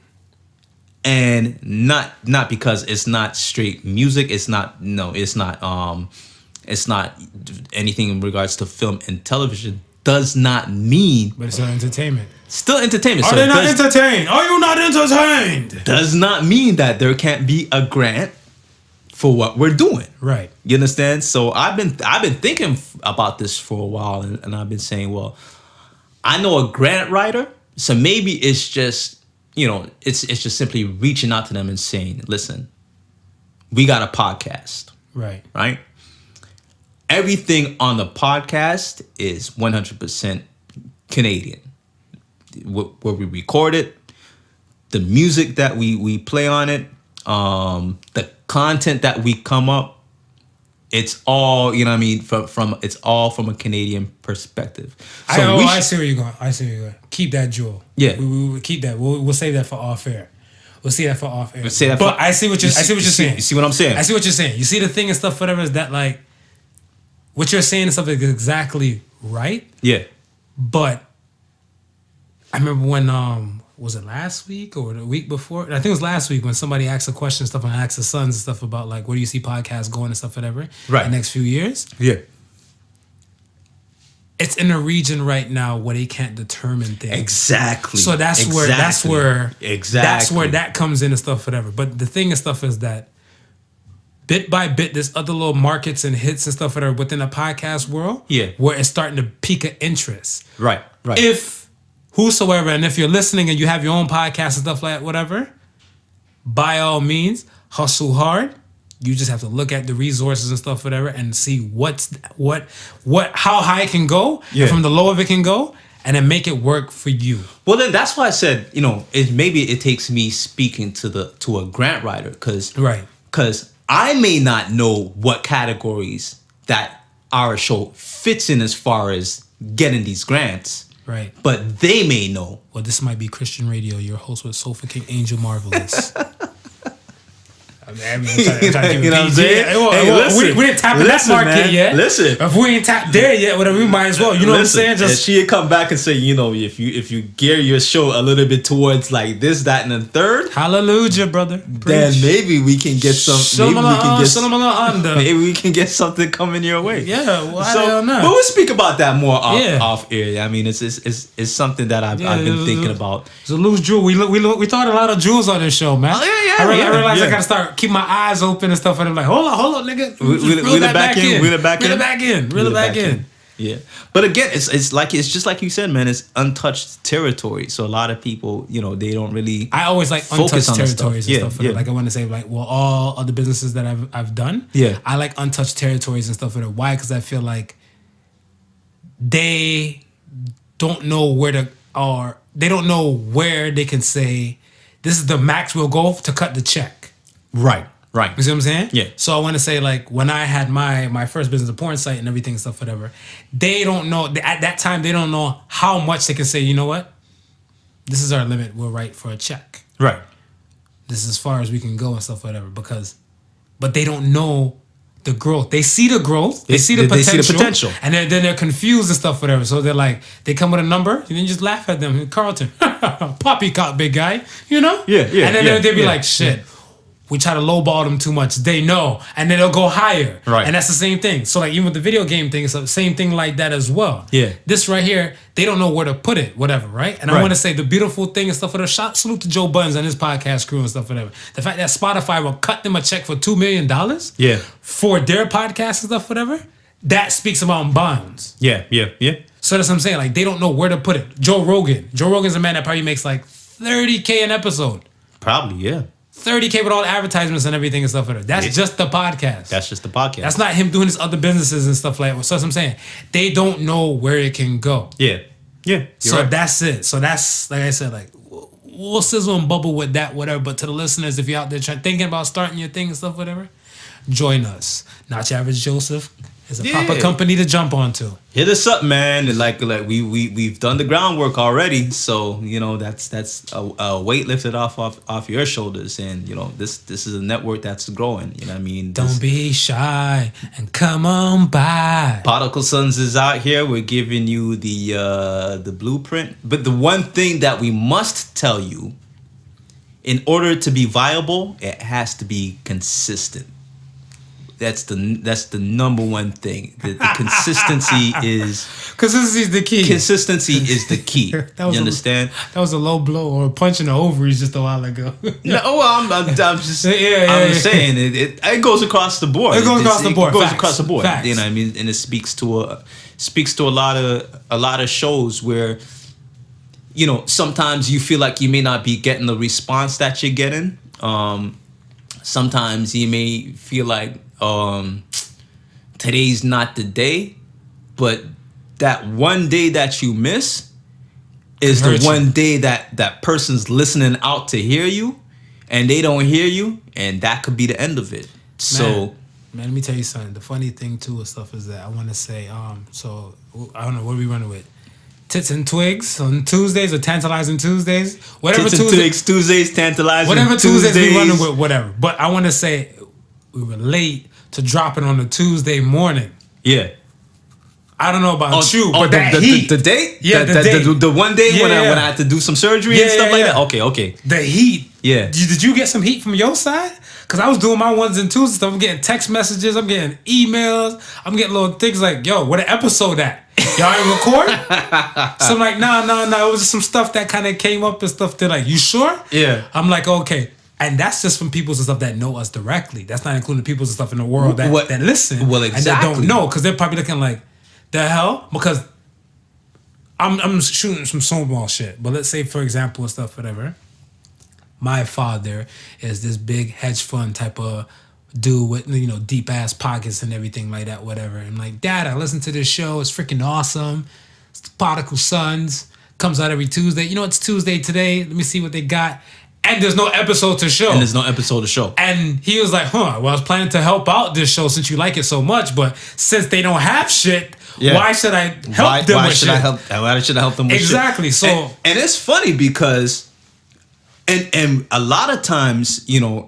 And not because it's not straight music. It's not anything in regards to film and television. Does not mean. But it's still entertainment. Still entertainment. Are they not entertained? Are you not entertained? Does not mean that there can't be a grant for what we're doing. Right. You understand? So I've been thinking about this for a while, and I've been saying, well, I know a grant writer, so maybe it's just. It's just simply reaching out to them and saying, listen, we got a podcast. Right. Right? Everything on the podcast is 100% Canadian. Where we record it, the music that we play on it, the content that we come up, it's all, it's all from a Canadian perspective. So I see where you're going. Keep that jewel. Yeah. We keep that. We'll save that for off air. We'll see that for off air. But I see what you're saying. You see what I'm saying? I see what you're saying. You see the thing and stuff, whatever, is that like what you're saying and stuff is exactly right. Yeah. But I remember when was it last week or the week before? I think it was last week when somebody asked a question and stuff and asked the sons and stuff about like where do you see podcasts going and stuff whatever in the next few years. Yeah. It's in a region right now where they can't determine things. Exactly. So that's where that comes in and stuff whatever. But the thing and stuff is that bit by bit, there's other little markets and hits and stuff whatever within the podcast world. Yeah. Where it's starting to pique an interest. Right. If whosoever, and if you're listening and you have your own podcast and stuff like that, whatever, by all means, hustle hard. You just have to look at the resources and stuff, whatever, and see how high it can go, from the low of it can go, and then make it work for you. Well, then that's why I said, maybe it takes me speaking to a grant writer, because I may not know what categories that our show fits in as far as getting these grants. Right. But they may know. Well, this might be Christian Radio, your host with Sofa King Angel Marvelous. I mean, I'm trying to keep it PG. We didn't tap in that market yet. Listen. If we ain't tapped there yet, whatever, we might as well. You know what I'm saying? Just she'd come back and say, if you gear your show a little bit towards like this, that, and the third. Hallelujah, brother. Then maybe we can get some. Maybe we can get something coming your way. Yeah, well, I don't know. But we'll speak about that more off air. I mean, it's something that I've been thinking about. It's a loose jewel. We thought a lot of jewels on this show, man. Oh, I realized I gotta start keep my eyes open and stuff, and I'm like, hold on, nigga. Reel it back in. Yeah, but again, it's just like you said, man. It's untouched territory, so a lot of people, they don't really. I always like untouched territories and stuff. Yeah. Like I want to say, like, well, all of the businesses that I've done, I like untouched territories and stuff. Why? Because I feel like they don't know they don't know where they can say this is the max we'll go to cut the check. Right. You see what I'm saying? Yeah. So I want to say, like, when I had my first business, a porn site and everything and stuff, whatever, they don't know, at that time, they don't know how much they can say, you know what? This is our limit. We'll write for a check. Right. This is as far as we can go and stuff, whatever, but they don't know the growth. They see the growth. They see the potential. They see the potential. And then they're confused and stuff, whatever. So they're like, they come with a number, and then you just laugh at them. Carlton, poppycock, big guy, you know? Yeah. And then they'll be like, shit. We try to lowball them too much. They know. And then they'll go higher. Right. And that's the same thing. So like even with the video game thing, it's the same thing like that as well. Yeah. This right here, they don't know where to put it, whatever, right? And I want to say the beautiful thing and stuff for the shot. Salute to Joe Buttons and his podcast crew and stuff, whatever. The fact that Spotify will cut them a check for $2 million for their podcast and stuff, whatever, that speaks about bounds. Yeah. So that's what I'm saying. Like they don't know where to put it. Joe Rogan's a man that probably makes like $30K an episode. Probably, yeah. 30K with all the advertisements and everything and stuff like that. That's just the podcast. That's just the podcast. That's not him doing his other businesses and stuff like that. So that's what I'm saying. They don't know where it can go. Yeah. So right. That's it. So that's, like I said, like, we'll sizzle and bubble with that, whatever. But to the listeners, if you're out there thinking about starting your thing and stuff, whatever, join us. Not Your Average Joseph. It's a proper company to jump onto. Hit us up, man. And like we've done the groundwork already, so you know that's a weight lifted off your shoulders, and you know this is a network that's growing. You know what I mean? Don't be shy and come on by. Podical Sons is out here. We're giving you the blueprint, but the one thing that we must tell you, in order to be viable, it has to be consistent. That's the number one thing. The consistency is the key. Consistency is the key. You understand? That was a low blow or a punch in the ovaries just a while ago. No, I'm just saying it goes across the board. It goes across the board. Facts. You know what I mean? And it speaks to a lot of shows where, you know, sometimes you feel like you may not be getting the response that you're getting. Sometimes you may feel like today's not the day, but that one day that you miss is the one day that person's listening out to hear you, and they don't hear you, and that could be the end of it. So, man, let me tell you something. The funny thing too and stuff is that I want to say, so I don't know, what are we running with? Tits and Twigs on Tuesdays or Tantalizing Tuesdays? Whatever Tits and Twigs Tuesdays, Tantalizing whatever Tuesdays. Tuesdays we running with, whatever. But I want to say we were late to dropping on a Tuesday morning. Yeah. I don't know about you, but the date? Yeah, the one day when I had to do some surgery and stuff like that? Okay. The heat. Yeah. Did you get some heat from your side? Because I was doing my ones and twos and stuff. I'm getting text messages. I'm getting emails. I'm getting little things like, yo, where the episode at? Y'all ain't record? So I'm like, no. It was just some stuff that kind of came up and stuff. They're like, you sure? Yeah. I'm like, okay. And that's just from people and stuff that know us directly. That's not including people and stuff in the world that listen. Well, exactly. And that don't know, because they're probably looking like, the hell? Because I'm shooting some small shit. But let's say, for example, and stuff, whatever. My father is this big hedge fund type of dude with, you know, deep ass pockets and everything like that, whatever. And I'm like, Dad, I listen to this show. It's freaking awesome. It's the Podical Sons. Comes out every Tuesday. You know, it's Tuesday today. Let me see what they got. And there's no episode to show. And he was like, well, I was planning to help out this show since you like it so much, but since they don't have shit, why should I help them with shit? Why should I help them with shit? Exactly. So, and it's funny because, and a lot of times, you know,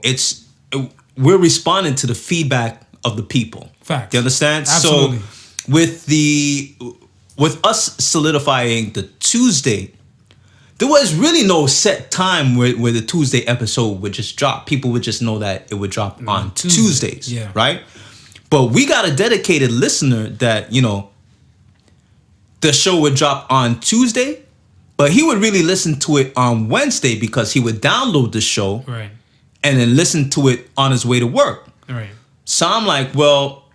we're responding to the feedback of the people. Facts. Do you understand? Absolutely. So with us solidifying the Tuesday, there was really no set time where the Tuesday episode would just drop. People would just know that it would drop on Tuesdays, right? But we got a dedicated listener that, you know, the show would drop on Tuesday, but he would really listen to it on Wednesday because he would download the show and then listen to it on his way to work. Right. So I'm like, well,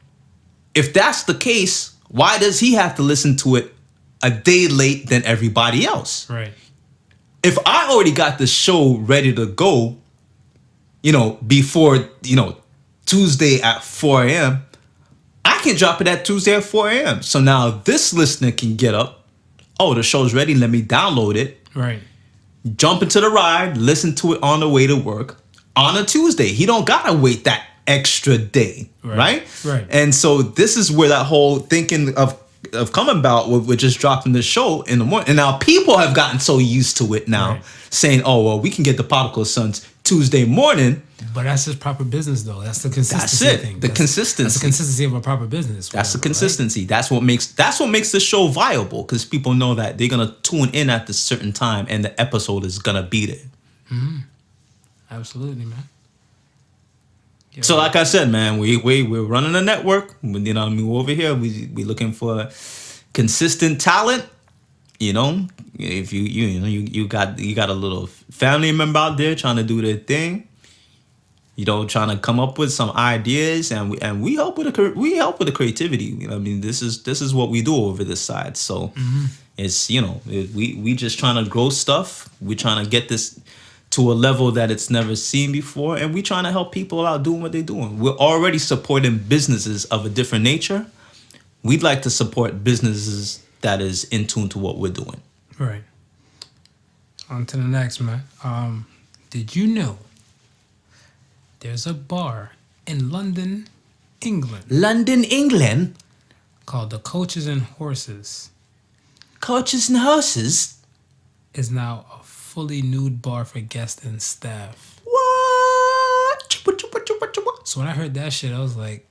if that's the case, why does he have to listen to it a day late than everybody else? Right. If I already got the show ready to go, you know, before, you know, Tuesday at 4 a.m., I can drop it at Tuesday at 4 a.m. So now this listener can get up. Oh, the show's ready. Let me download it. Right. Jump into the ride. Listen to it on the way to work on a Tuesday. He don't got to wait that extra day. Right? And so this is where that whole thinking of coming about with just dropping the show in the morning. And now people have gotten so used to it now, saying, oh, well, we can get the Podical Sons Tuesday morning. But that's just proper business, though. That's the consistency That's it. thing. Consistency. That's the consistency of a proper business. That's the consistency. Right? That's what makes the show viable, because people know that they're gonna tune in at a certain time and the episode is gonna be there. Mm-hmm. Absolutely, man. Yeah, so, like I said, man, we're running a network. You know, I mean, we're over here. We looking for consistent talent. You know, if you got a little family member out there trying to do their thing. You know, trying to come up with some ideas, and we help with the creativity. You know, I mean, this is what we do over this side. So it's, you know, we just trying to grow stuff. We're trying to get this to a level that it's never seen before, and we trying to help people out doing what they're doing. We're already supporting businesses of a different nature. We'd like to support businesses that is in tune to what we're doing. Right. On to the next, man. Did you know there's a bar in London, England? London, England? Called the Coaches and Horses. Coaches and Horses? Is now a fully nude bar for guests and staff. What? So when I heard that shit, I was like,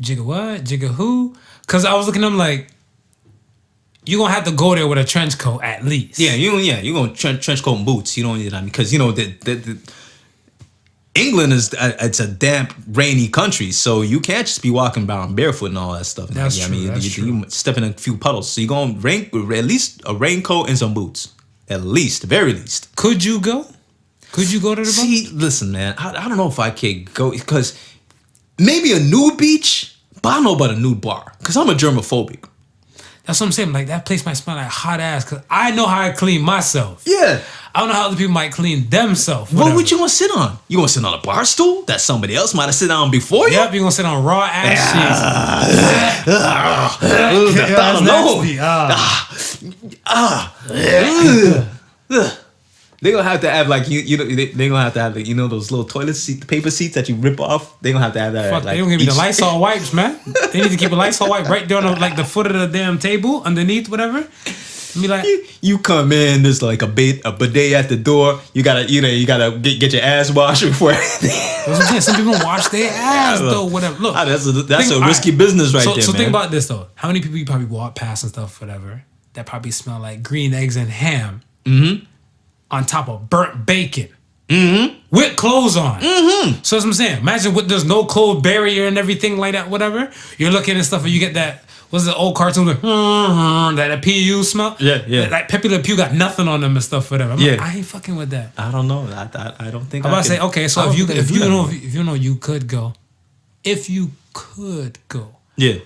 Jigga what? Jigga who? Because I was looking at them like, you're going to have to go there with a trench coat at least. Yeah, you're going to trench coat and boots. You don't need that. Because, you know, the England it's a damp, rainy country, so you can't just be walking around barefoot and all that stuff. That's true. I mean, that's true. You step in a few puddles, so you're going to at least a raincoat and some boots, at least, very least. Could you go? Could you go to the bar? See, listen, man, I don't know if I could go, because maybe a nude beach, but I don't know about a nude bar, because I'm a germophobic. That's what I'm saying. Like, that place might smell like hot ass, because I know how I clean myself. Yeah. I don't know how other people might clean themselves. What would you want to sit on? You want to sit on a bar stool that somebody else might have sit on before you? Yep, you're going to sit on raw ass shit. They're going to have to have, like, they're going to have to have, like, you know, those little toilet seat, paper seats that you rip off? They're going to have to have that. Fuck, like, they don't give me the Lysol wipes, man. They need to keep a Lysol wipe right there on the foot of the damn table, underneath, whatever. Be like, you come in, there's like a bidet at the door. You gotta get your ass washed before. That's what I'm saying. Some people don't wash their ass though. Whatever. Look, that's a risky business right there. So man. Think about this though. How many people you probably walk past and stuff, whatever, that probably smell like green eggs and ham on top of burnt bacon with clothes on. So that's what I'm saying. Imagine there's no cold barrier and everything like that. Whatever. You're looking at stuff and you get that. What's the old cartoon like, that PU smell? Yeah. Like Pepe Le Pew got nothing on them and stuff, whatever. I'm like, I ain't fucking with that. I don't know. I don't think. I'm about to say, okay, so if you know you could go,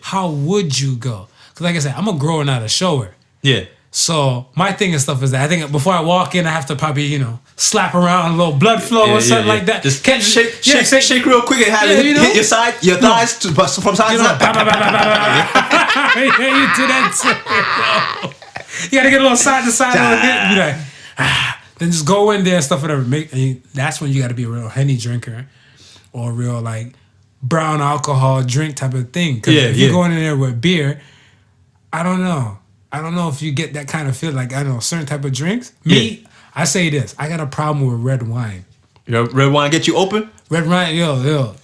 how would you go? Because like I said, I'm a grower, not a shower. Yeah. So my thing and stuff is that I think before I walk in, I have to probably slap around a little blood flow or something like that. Just shake real quick and have it hit your side, your thighs from side to side. You do that too. You gotta get a little side to side and be like, then just go in there and stuff whatever. That's when you gotta be a real Henny drinker or a real like brown alcohol drink type of thing. Because if you're going in there with beer, I don't know if you get that kind of feel. Like, I don't know, certain type of drinks. Me, I say this. I got a problem with red wine. Red wine get you open? Red wine, yo.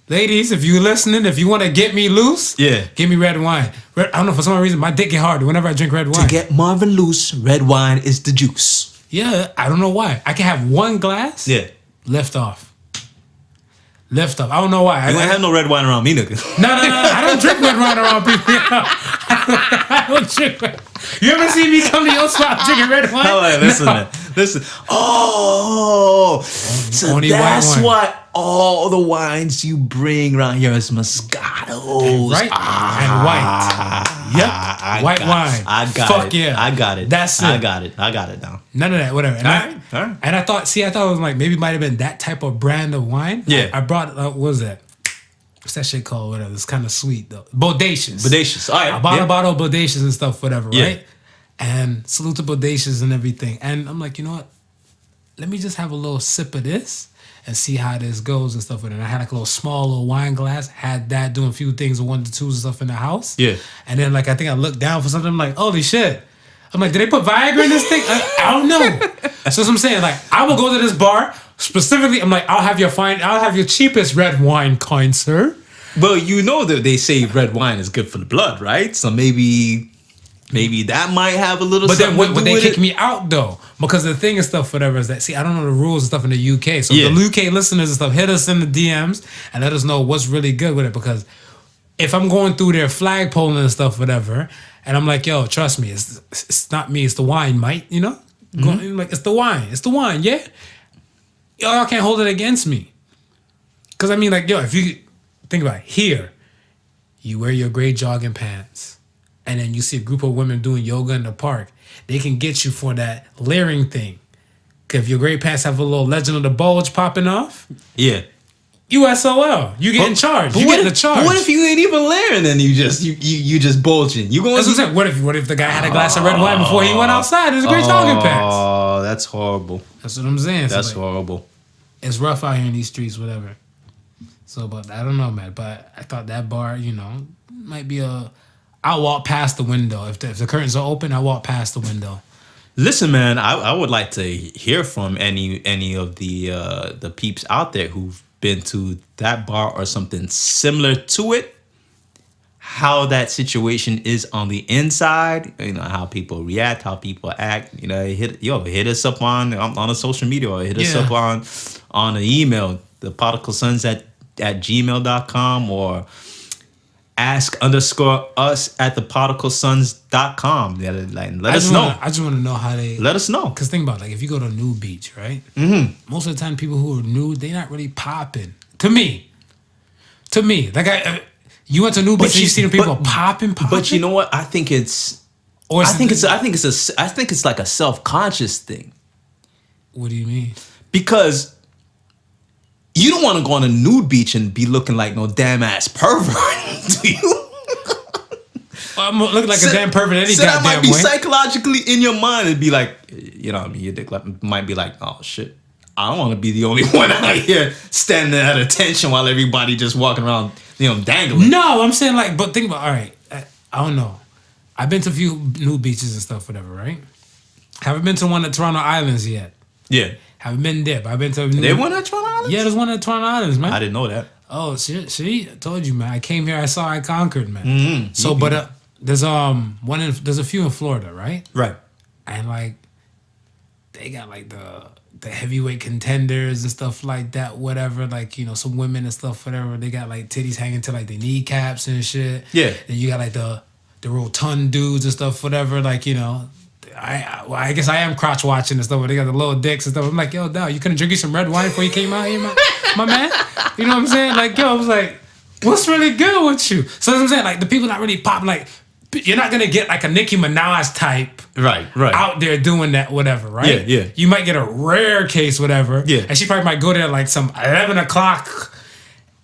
Ladies, if you listening, if you want to get me loose, give me red wine. I don't know, for some reason, my dick get hard whenever I drink red wine. To get Marvin loose, red wine is the juice. Yeah, I don't know why. I can have one glass. Yeah. Lift off. I don't know why. You ain't have no red wine around me, nigga. No. I don't drink red wine around people. I don't drink red. You ever see me come to your spot drinking red wine? No, listen. Oh, so only that's what all the wines you bring around here is Moscatos. Right? And white. Yep. White wine. I got it. Fuck yeah. I got it. That's it. I got it now. None of that, whatever. And all right. And I thought it was like, maybe it might have been that type of brand of wine. Yeah. I brought, what was that? What's that shit called? Whatever. It's kind of sweet though. Bodacious. All right. I bought a bottle of Bodacious and stuff, whatever, Yeah. right? And salute to Bodacious and everything. And I'm like, you know what? Let me just have a little sip of this and see how this goes and stuff with it. And I had like a little wine glass, had that doing a few things, 1 to 2s and stuff in the house. Yeah. And then like I think I looked down for something, I'm like, holy shit. I'm like, did they put Viagra in this thing? I don't know. That's what I'm saying. Like, I will go to this bar specifically. I'm like, I'll have your cheapest red wine, kind sir. Well, you know that they say red wine is good for the blood, right? So maybe that might have a little. But then would they kick me out though? Because the thing and stuff, whatever, is that, see, I don't know the rules and stuff in the UK. So the UK listeners and stuff, hit us in the DMs and let us know what's really good with it. Because if I'm going through their flagpole and stuff, whatever, and I'm like, yo, trust me, it's not me, it's the wine, mate. You know, like it's the wine, yeah. Y'all can't hold it against me. Because I mean, like, yo, if you think about it, here, you wear your gray jogging pants, and then you see a group of women doing yoga in the park. They can get you for that layering thing. Because if your gray pants have a little legend of the bulge popping off, yeah. USOL, you get in charge. You get the charge. What if you ain't even layering and you just bulging? You going? That's what I'm saying. What if the guy had a glass of red wine before he went outside? There's a great jogging pants. Oh, that's horrible. That's what I'm saying. That's horrible. It's rough out here in these streets, whatever. So, but I don't know, man. But I thought that bar, you know, might be I'll walk past the window. If the curtains are open, I'll walk past the window. Listen, man, I would like to hear from any of the peeps out there who've been to that bar or something similar to it. How that situation is on the inside, you know, how people react, how people act. You know, hit us up on a social media or hit us up on an email, the Podicalsons at gmail.com or ask_us at thepodicalsons.com. Let us know. I just want to know how they... Let us know. Because think about it, like if you go to Nude Beach, right? Most of the time people who are nude, they're not really popping. To me. Like you went to Nude Beach and you see the people popping. But you know what? I think it's like a self-conscious thing. What do you mean? Because you don't want to go on a nude beach and be looking like no damn ass pervert, do you? I'm looking like a damn pervert any goddamn way. That might be psychologically in your mind. It'd be like, you know what I mean? Your dick might be like, oh shit, I don't want to be the only one out here standing at attention while everybody just walking around, you know, dangling. No, I'm saying like, but think about, all right, I don't know. I've been to a few nude beaches and stuff, whatever, right? Haven't been to one at Toronto Islands yet. Yeah. Haven't been there, but I've been to... There one at Toronto Islands? Yeah, there's one at Toronto Islands, man. I didn't know that. Oh, shit, see? I told you, man. I came here, I saw, I conquered, man. So, but there's a few in Florida, right? Right. And, like, they got, like, the heavyweight contenders and stuff like that, whatever. Like, you know, some women and stuff, whatever. They got, like, titties hanging to, like, their kneecaps and shit. Yeah. Then you got, like, the rotund dudes and stuff, whatever. Like, you know... I guess I am crotch watching and stuff, but they got the little dicks and stuff. I'm like, yo, dog, you couldn't drink you some red wine before you came out here, my man? You know what I'm saying? Like, yo, I was like, what's really good with you? So that's what I'm saying. Like, the people not really popping. Like, you're not going to get like a Nicki Minaj type right out there doing that, whatever, right? Yeah. You might get a rare case, whatever. Yeah. And she probably might go there like some 11 o'clock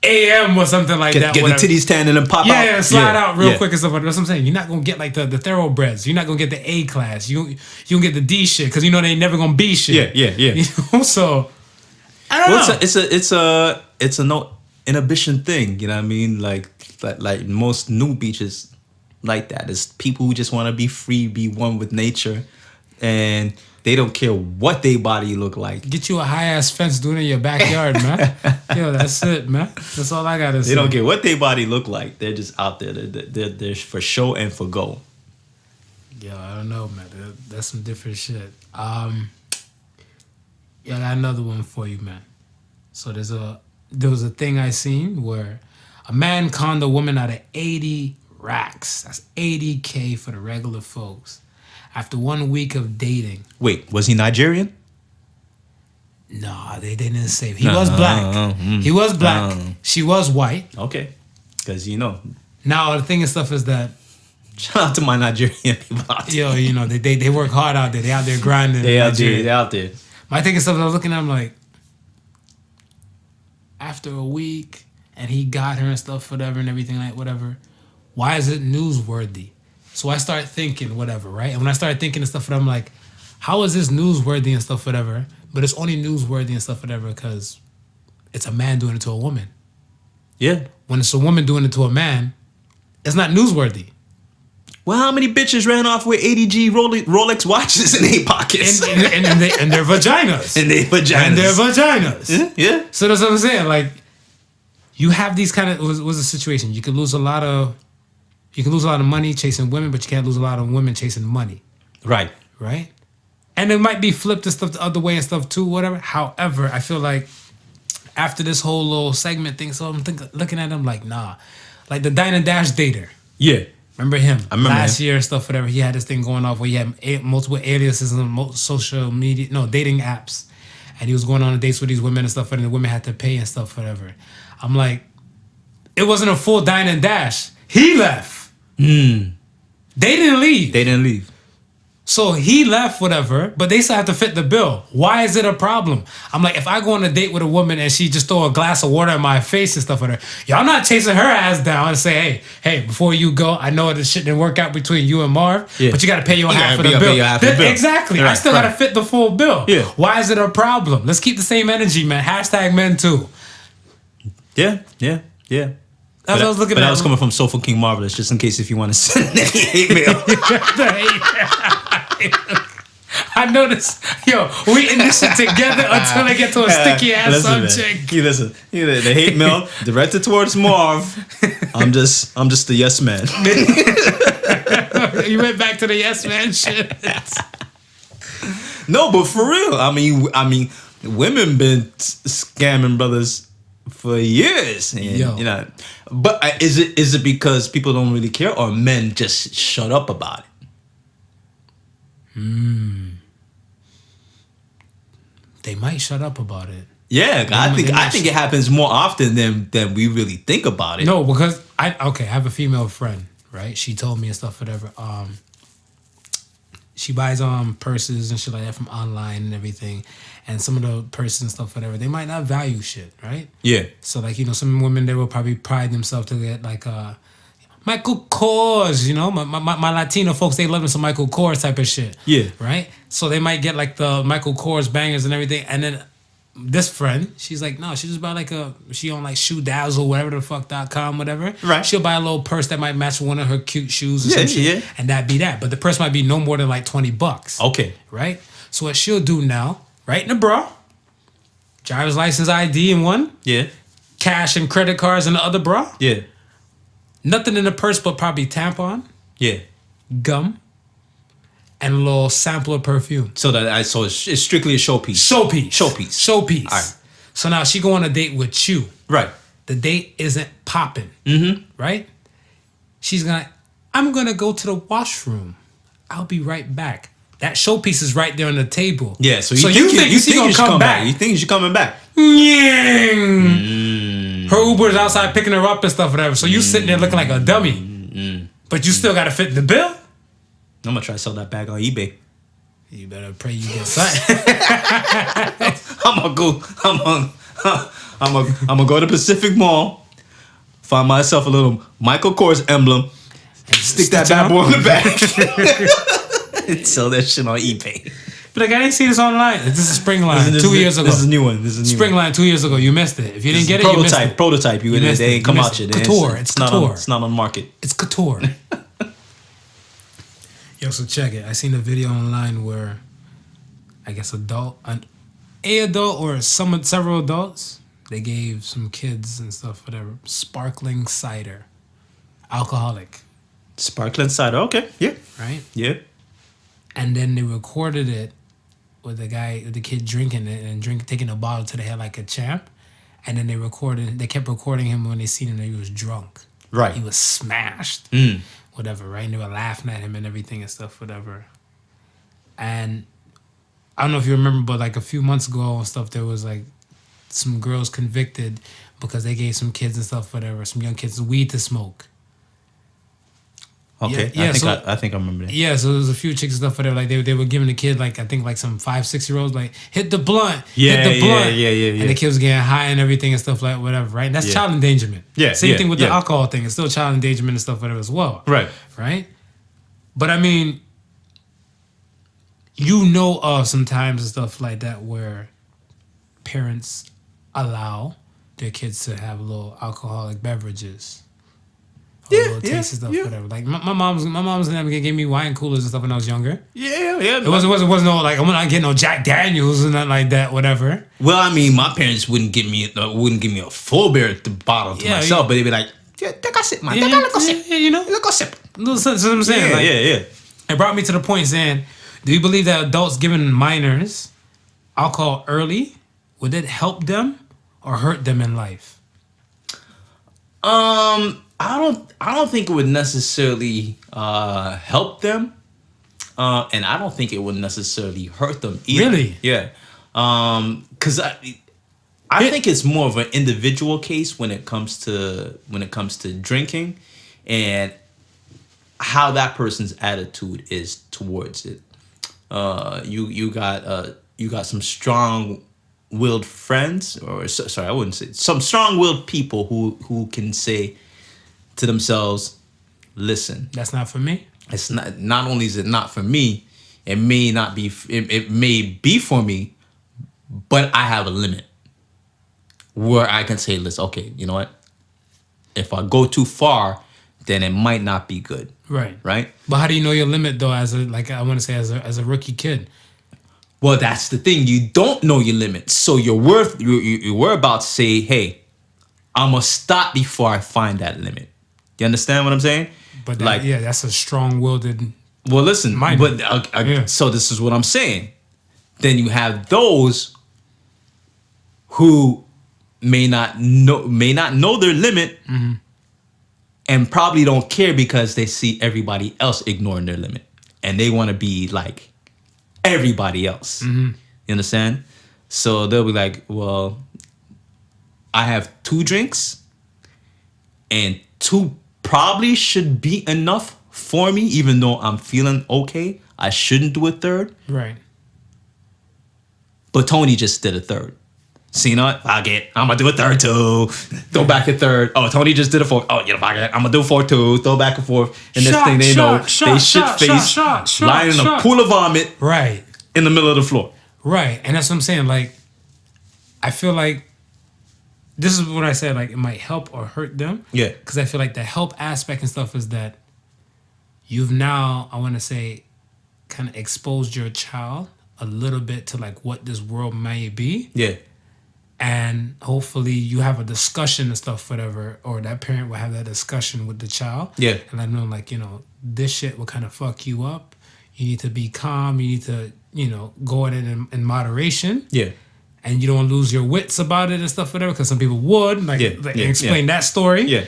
AM or something like that. Get whatever. The titties tan and then pop out. Yeah, slide out real quick and stuff like that. That's what I'm saying. You're not going to get like the thoroughbreds. You're not going to get the A class. You don't get the D shit because you know they ain't never going to be shit. Yeah. You know? So, I don't know. It's a no inhibition thing. You know what I mean? Like most nude beaches like that. It's people who just want to be free, be one with nature. And they don't care what their body look like. Get you a high-ass fence doing it in your backyard, man. Yo, that's it, man. That's all I got to say. They don't care what their body look like. They're just out there. They're for show and for go. Yo, I don't know, man. That's some different shit. Yeah, I got another one for you, man. So there was a thing I seen where a man conned a woman out of 80 racks. That's $80K for the regular folks. After 1 week of dating. Wait, was he Nigerian? No, they didn't say. He was black. He was black. She was white. Okay. Because, you know. Now, the thing and stuff is that. Shout out to my Nigerian people out there. Yo, you know, they work hard out there. They out there grinding. They out there. My thing and stuff, I was looking at him like, after a week, and he got her and stuff, whatever, and everything, like, whatever, why is it newsworthy? So I start thinking, whatever, right? And when I started thinking and stuff, I'm like, how is this newsworthy and stuff, whatever? But it's only newsworthy and stuff, whatever, because it's a man doing it to a woman. Yeah. When it's a woman doing it to a man, it's not newsworthy. Well, how many bitches ran off with ADG Rolex watches in their pockets? And their vaginas. And their vaginas. Yeah. So that's what I'm saying. Like, you have these kind of was a situation. You could lose a lot of money chasing women, but you can't lose a lot of women chasing money. Right. Right? And it might be flipped and stuff the other way and stuff too, whatever. However, I feel like after this whole little segment thing, so I'm looking at him like, nah. Like the Dine and Dash dater. Yeah. Remember him? I remember last him. year and stuff, whatever. He had this thing going off where he had multiple aliases on social media, dating apps. And he was going on dates with these women and stuff, and the women had to pay and stuff, whatever. I'm like, it wasn't a full Dine and Dash. He left. They didn't leave. So he left, whatever, but they still have to fit the bill. Why is it a problem? I'm like, if I go on a date with a woman and she just throw a glass of water in my face and stuff with her, y'all not chasing her ass down and say, hey, before you go, I know this shit didn't work out between you and Marv, but you got to pay your half of the bill. Exactly. Right, I still got to fit the full bill. Yeah. Why is it a problem? Let's keep the same energy, man. Hashtag men too. Yeah. That's what I was looking at. But that was coming from Soulful King Marvelous, just in case if you want to send any hate mail. I noticed, we in this shit together until I get to a sticky ass subject. Listen, the hate mail directed towards Marv. I'm just the yes man. You went back to the yes man shit. No, but for real, I mean, women been scamming brothers for years, and but is it because people don't really care, or men just shut up about it? They might shut up about it. Yeah, I think it happens more often than we really think about it. No, because I have a female friend, right? She told me and stuff, whatever. She buys purses and shit like that from online and everything, and some of the purses and stuff, whatever, they might not value shit, right? Yeah. So like, some women, they will probably pride themselves to get like Michael Kors, my Latino folks, they love them some Michael Kors type of shit. Yeah. Right? So they might get like the Michael Kors bangers and everything. And then this friend, she's like, no, she just buy like she on like Shoe Dazzle, whatever the fuck.com, whatever. Right. She'll buy a little purse that might match one of her cute shoes or some shit. Yeah. And that'd be that. But the purse might be no more than like $20. Okay. Right? So what she'll do now, right in the bra, driver's license ID in one. Yeah. Cash and credit cards in the other bra. Yeah. Nothing in the purse but probably tampon. Yeah. Gum. And a little sample of perfume. So it's strictly a showpiece. Showpiece. All right. So now she go on a date with you. Right. The date isn't popping. Right? I'm gonna go to the washroom. I'll be right back. That showpiece is right there on the table. Yeah, so you think you should come back. You think she's coming back. Her Uber's outside picking her up and stuff, whatever. So you sitting there looking like a dummy. But you still gotta fit the bill? I'm gonna try to sell that bag on eBay. You better pray you get something. I'm gonna go to Pacific Mall, find myself a little Michael Kors emblem, and stick that bad boy on the back. And sell that shit on eBay. But like, I didn't see this online. This is Springline 2 years ago. This is a new one. Springline 2 years ago. You missed it. If you didn't get it, you missed it. Prototype. They ain't come out yet. Couture. It's couture. It's not on the market. It's couture. Yo, so check it. I seen a video online where, I guess an adult or several adults, they gave some kids and stuff, whatever, sparkling cider, alcoholic. Sparkling cider. Okay. Yeah. Right. Yeah. And then they recorded it with the kid drinking it and taking a bottle to the head like a champ. And then they kept recording him when they seen him that he was drunk. Right. He was smashed. Whatever, right? And they were laughing at him and everything and stuff, whatever. And I don't know if you remember, but like a few months ago and stuff, there was like some girls convicted because they gave some kids and stuff, whatever, some young kids weed to smoke. Okay, I think I remember that. Yeah, so there was a few chicks and stuff, whatever. Like they were giving the kid like I think like some 5-6 year olds like hit the blunt, yeah. And the kid was getting high and everything and stuff like whatever, right? And that's child endangerment. Yeah, same thing with the alcohol thing. It's still child endangerment and stuff whatever as well. Right. But I mean, of sometimes and stuff like that where parents allow their kids to have little alcoholic beverages. Or little tastes and stuff, whatever. Like my mom's never gave me wine coolers and stuff when I was younger. Yeah. It wasn't no like I'm not getting no Jack Daniels and nothing like that, whatever. Well, I mean, my parents wouldn't give me a full beer bottle to myself, but they'd be like, take a sip, man. Take a little sip. You know, little sip. That's what I'm saying. Yeah. It brought me to the point saying, do you believe that adults giving minors alcohol early, would it help them or hurt them in life? I don't think it would necessarily help them, and I don't think it would necessarily hurt them either. Really? Yeah. Because I think it's more of an individual case when it comes to drinking, and how that person's attitude is towards it. You got some strong-willed friends, or sorry, I wouldn't say some strong-willed people who can say to themselves, "Listen, that's not for me." It's not. Not only is it not for me, it may not be. It may be for me, but I have a limit where I can say, "Listen, okay, you know what? If I go too far, then it might not be good." Right. Right. But how do you know your limit though? As a rookie kid. Well, that's the thing. You don't know your limit, so you're about to say, "Hey, I'm gonna stop before I find that limit." You understand what I'm saying? But that's a strong-willed. Well, listen, minded. but so this is what I'm saying. Then you have those who may not know their limit, and probably don't care because they see everybody else ignoring their limit, and they want to be like everybody else. You understand? So they'll be like, "Well, I have 2 drinks, and 2 probably should be enough for me, even though I'm feeling okay. I shouldn't do a 3rd." Right. But Tony just did a 3rd. So you know what? I'm gonna do a 3rd too. Throw back a 3rd. Oh, Tony just did a 4th. Oh, I'm gonna do a 4th too. Throw back a 4th. And this thing they know, they shit-faced, lying in a pool of vomit. Right. In the middle of the floor. Right. And that's what I'm saying. Like, I feel like this is what I said, like it might help or hurt them. Yeah. Because I feel like the help aspect and stuff is that you've now, I want to say, kind of exposed your child a little bit to like what this world may be. Yeah. And hopefully you have a discussion and stuff, whatever, or that parent will have that discussion with the child. Yeah. And let them know, like, this shit will kind of fuck you up. You need to be calm. You need to, go at it in moderation. Yeah. And you don't want to lose your wits about it and stuff, whatever, because some people would, explain that story. Yeah.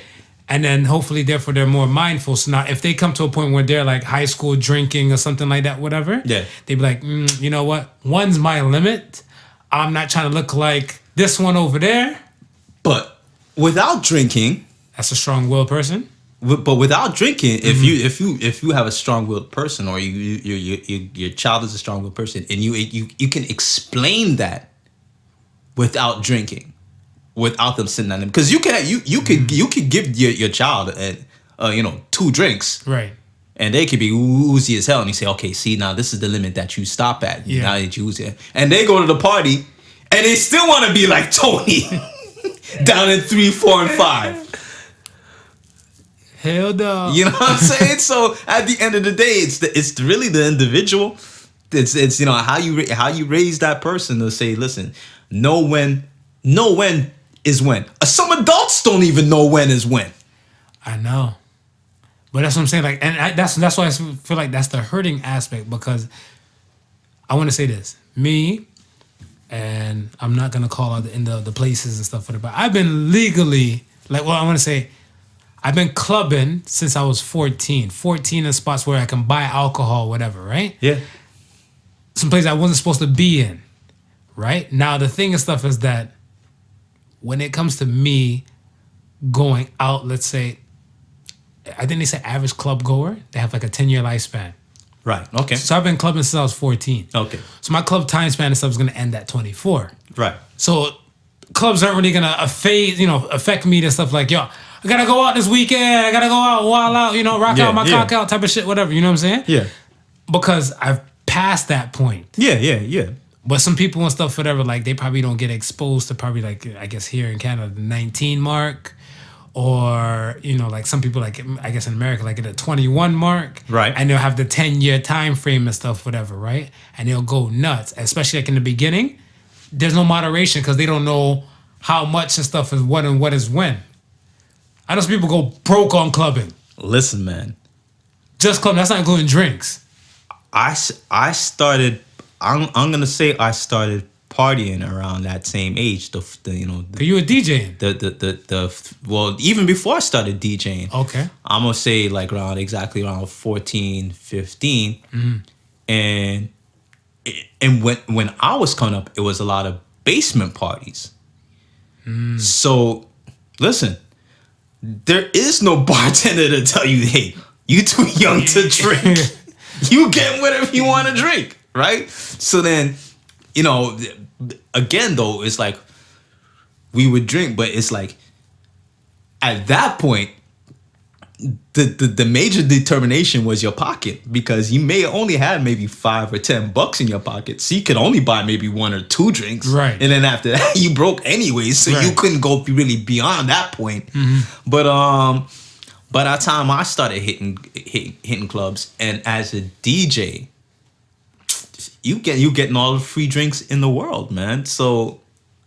And then hopefully, therefore, they're more mindful. So now if they come to a point where they're like high school drinking or something like that, whatever, they'd be like, you know what? 1's my limit. I'm not trying to look like this one over there. But without drinking, that's a strong-willed person. But without drinking, if you have a strong-willed person, or your child is a strong-willed person, and you can explain that without drinking, without them sitting on them, because you could give your child 2 drinks, right, and they could be oozy as hell, and you say, okay, see, now this is the limit that you stop at. Now that you oozy, and they go to the party, and they still want to be like Tony, down in 3, 4, and 5. Hell no. You know what I'm saying? So at the end of the day, it's really the individual. It's how you raise that person to say, listen, know when is when. Some adults don't even know when is when. I know, but that's what I'm saying. Like, and that's why I feel like that's the hurting aspect, because I want to say this, me, and I'm not gonna call out the places and stuff, but I've been legally, I want to say, I've been clubbing since I was 14. 14 in spots where I can buy alcohol, whatever, right? Yeah. Some places I wasn't supposed to be in, right? Now, the thing and stuff is that when it comes to me going out, let's say, I think they say average club goer, they have like a 10-year lifespan. Right, okay. So I've been clubbing since I was 14. Okay. So my club time span and stuff is going to end at 24. Right. So clubs aren't really going to affect me and stuff like, yo, I gotta go out this weekend. I gotta go out, wild out, rock out my cock out type of shit, whatever. You know what I'm saying? Yeah. Because I've passed that point. Yeah. But some people and stuff, whatever, like they probably don't get exposed to probably like, I guess here in Canada, the 19 mark, or like some people like I guess in America like at a 21 mark, right? And they'll have the 10-year time frame and stuff, whatever, right? And they'll go nuts, especially like in the beginning. There's no moderation because they don't know how much and stuff is what and what is when. I know some people go broke on clubbing. Listen, man, just clubbing. That's not including drinks. I started. I'm gonna say I started partying around that same age. You were DJing. Well, even before I started DJing. Okay. I'm gonna say like exactly around 14, 15, and when I was coming up, it was a lot of basement parties. So, listen, there is no bartender to tell you, hey, you too young to drink. You get whatever you want to drink, right? So then, again, though, it's like we would drink, but it's like at that point, the major determination was your pocket, because you may only have maybe $5 or $10 in your pocket, so you could only buy maybe 1 or 2 drinks, right? And then after that, you broke anyways, so you couldn't go really beyond that point. But by the time I started hitting clubs, and as a DJ, you getting all the free drinks in the world, man. So,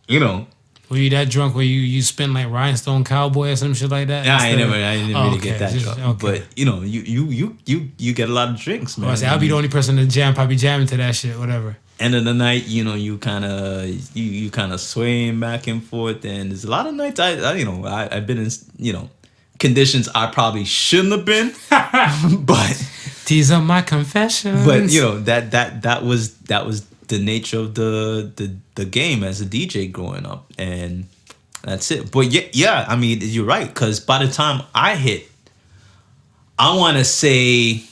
Were you that drunk where you spent like Rhinestone Cowboy or some shit like that? Yeah, I didn't really get that drunk. Okay. But you get a lot of drinks, man. I'll be the only person in the jam, probably jamming to that shit, whatever. End of the night, you kind of swaying back and forth, and there's a lot of nights I've been in conditions I probably shouldn't have been, but these are my confessions. But that was the nature of the game as a DJ growing up, and that's it. But yeah, I mean, you're right, because by the time I hit, I want to say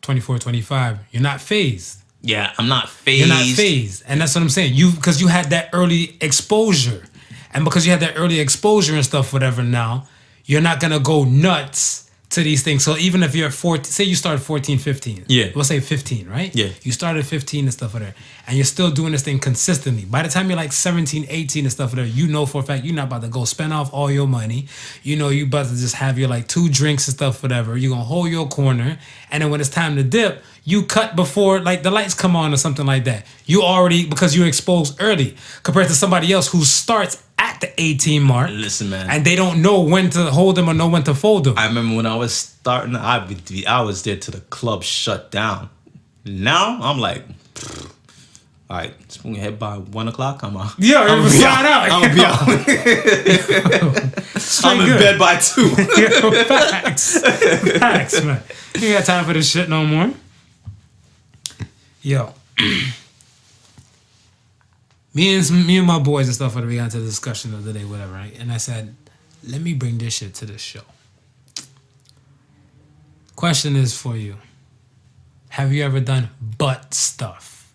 24, 25, you're not phased. Yeah, I'm not phased. You're not phased, and that's what I'm saying. Because you had that early exposure, and because you had that early exposure and stuff, whatever. Now you're not gonna go nuts to these things. So even if you're 14, say you started 14, 15. Yeah. We'll say 15, right? Yeah. You started 15 and stuff like that. And you're still doing this thing consistently. By the time you're like 17, 18 and stuff like that, for a fact you're not about to go spend off all your money. You about to just have your like 2 drinks and stuff, whatever. You're going to hold your corner. And then when it's time to dip, you cut before like the lights come on or something like that. You already, because you're exposed early compared to somebody else who starts at the 18 mark. Listen, man. And they don't know when to hold them or know when to fold them. I remember when I was starting, I was there till the club shut down. Now, I'm like, all right, it's going to head by 1 o'clock. I'm out. Yeah, I'm going to sign out. I'm going to be out. I'm in bed by 2. Facts, man. You ain't got time for this shit no more. Yo. Me and my boys and stuff, we got into the discussion the other day, whatever, right? And I said, let me bring this shit to the show. Question is for you. Have you ever done butt stuff?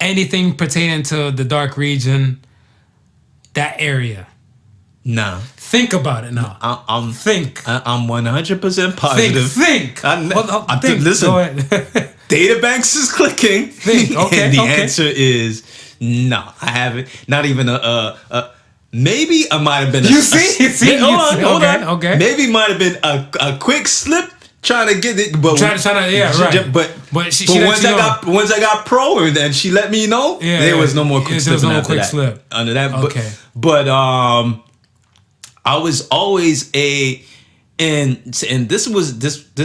Anything pertaining to the dark region, that area? Nah. Think about it now. I'm 100% positive. Think. Think. Listen. Go ahead. Databanks is clicking. Think. Okay. And the answer is no. I haven't. Not even maybe I might have been. Hold on. Okay. Maybe might have been a quick slip trying to get it, but trying to right. But she once I got pro, and then she let me know, there was no more quick slip. There was no quick slip under that. Okay. But I was always and this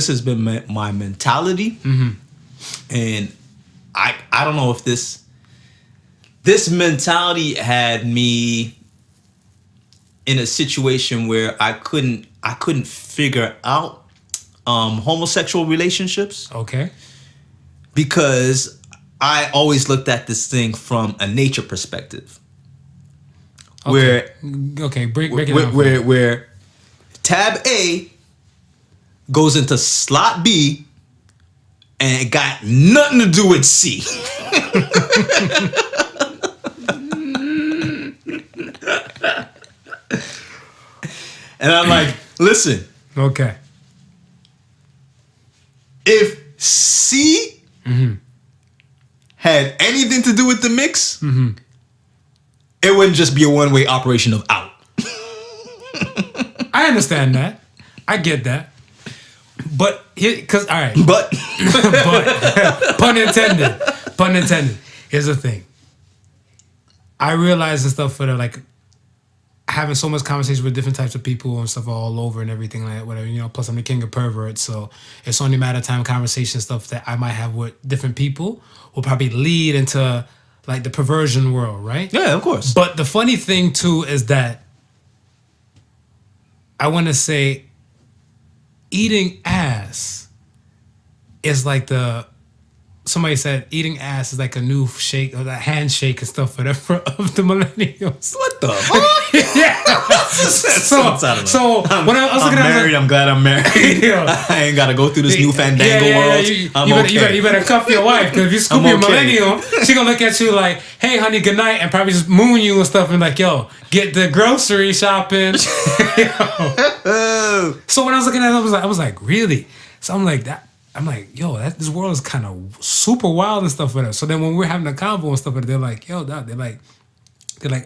has been my mentality. Mm-hmm. And I don't know if this mentality had me in a situation where I couldn't figure out homosexual relationships. Okay. Because I always looked at this thing from a nature perspective. Okay. Break it down. Where tab A goes into slot B, and it got nothing to do with C. And I'm like, listen. Okay. If C had anything to do with the mix, it wouldn't just be a one-way operation of out. I understand that. I get that. But because all right. But pun intended. Pun intended. Here's the thing. I realize and stuff for like having so much conversation with different types of people and stuff all over and everything like that, whatever, you know, plus I'm the king of perverts, so it's only a matter of time conversation stuff that I might have with different people will probably lead into like the perversion world, right? Yeah, of course. But the funny thing too is that I want to say eating ass is like somebody said eating ass is like a new shake or that handshake and stuff whatever of the millennials. What the fuck? Yeah. so when I was looking at married, I'm glad I'm married. Yeah. I ain't gotta go through this new fandango world. You better cuff your wife, because if you scoop your millennial, she gonna look at you like, hey honey, good night, and probably just moon you and stuff and like, yo, get the grocery shopping. So when I was looking at it, I was like, really? So I'm like that. I'm like, yo, this world is kind of super wild and stuff with us. So then when we're having a convo and stuff with it, they're like, yo, dog, they're like,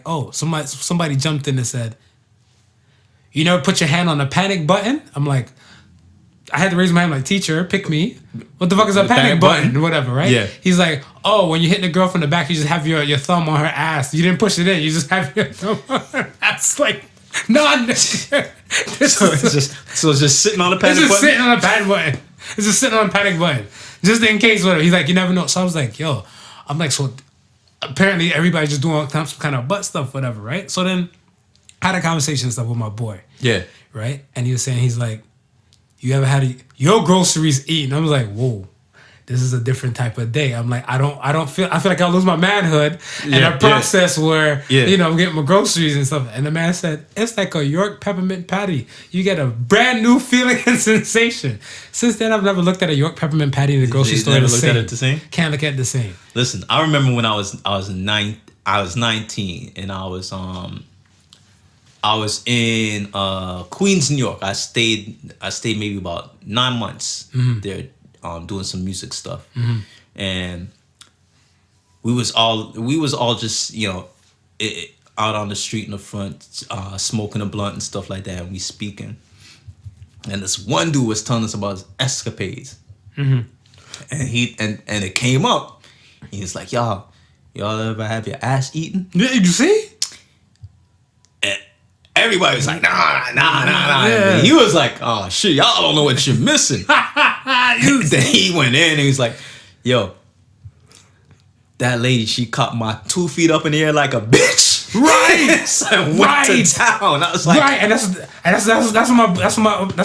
oh, somebody jumped in and said, you never put your hand on the panic button? I'm like, I had to raise my hand like, teacher, pick me. What the fuck is a panic button? Whatever, right? Yeah. He's like, oh, when you're hitting a girl from the back, you just have your thumb on her ass. You didn't push it in. You just have your thumb on her ass. Like, no. So it's just sitting on the panic button? It's just sitting on a panic button. It's just sitting on a panic button. Just in case, whatever. He's like, you never know. So I was like, yo. I'm like, so apparently everybody's just doing some kind of butt stuff, whatever, right? So then I had a conversation and stuff with my boy. Yeah. Right? And he was saying, he's like, you ever had your groceries eaten? I was like, whoa. This is a different type of day. I'm like, I feel like I'll lose my manhood in a process where, you know, I'm getting my groceries and stuff. And the man said, it's like a York peppermint patty. You get a brand new feeling and sensation. Since then, I've never looked at a York peppermint patty in the grocery store the same. At it the same? Can't look at it the same. Listen, I remember when I was 19 and I was in Queens, New York. I stayed maybe about 9 months there. Doing some music stuff, and we was all just, you know, out on the street in the front, smoking a blunt and stuff like that, and we speaking. And this one dude was telling us about his escapades, and it came up. He was like, y'all ever have your ass eaten? Did you see? And everybody was like, nah. Yeah. He was like, oh shit, y'all don't know what you're missing. Then he went in and he was like, yo, that lady, she caught my 2 feet up in the air like a bitch. Right. So I went to town. I was like, right. And that's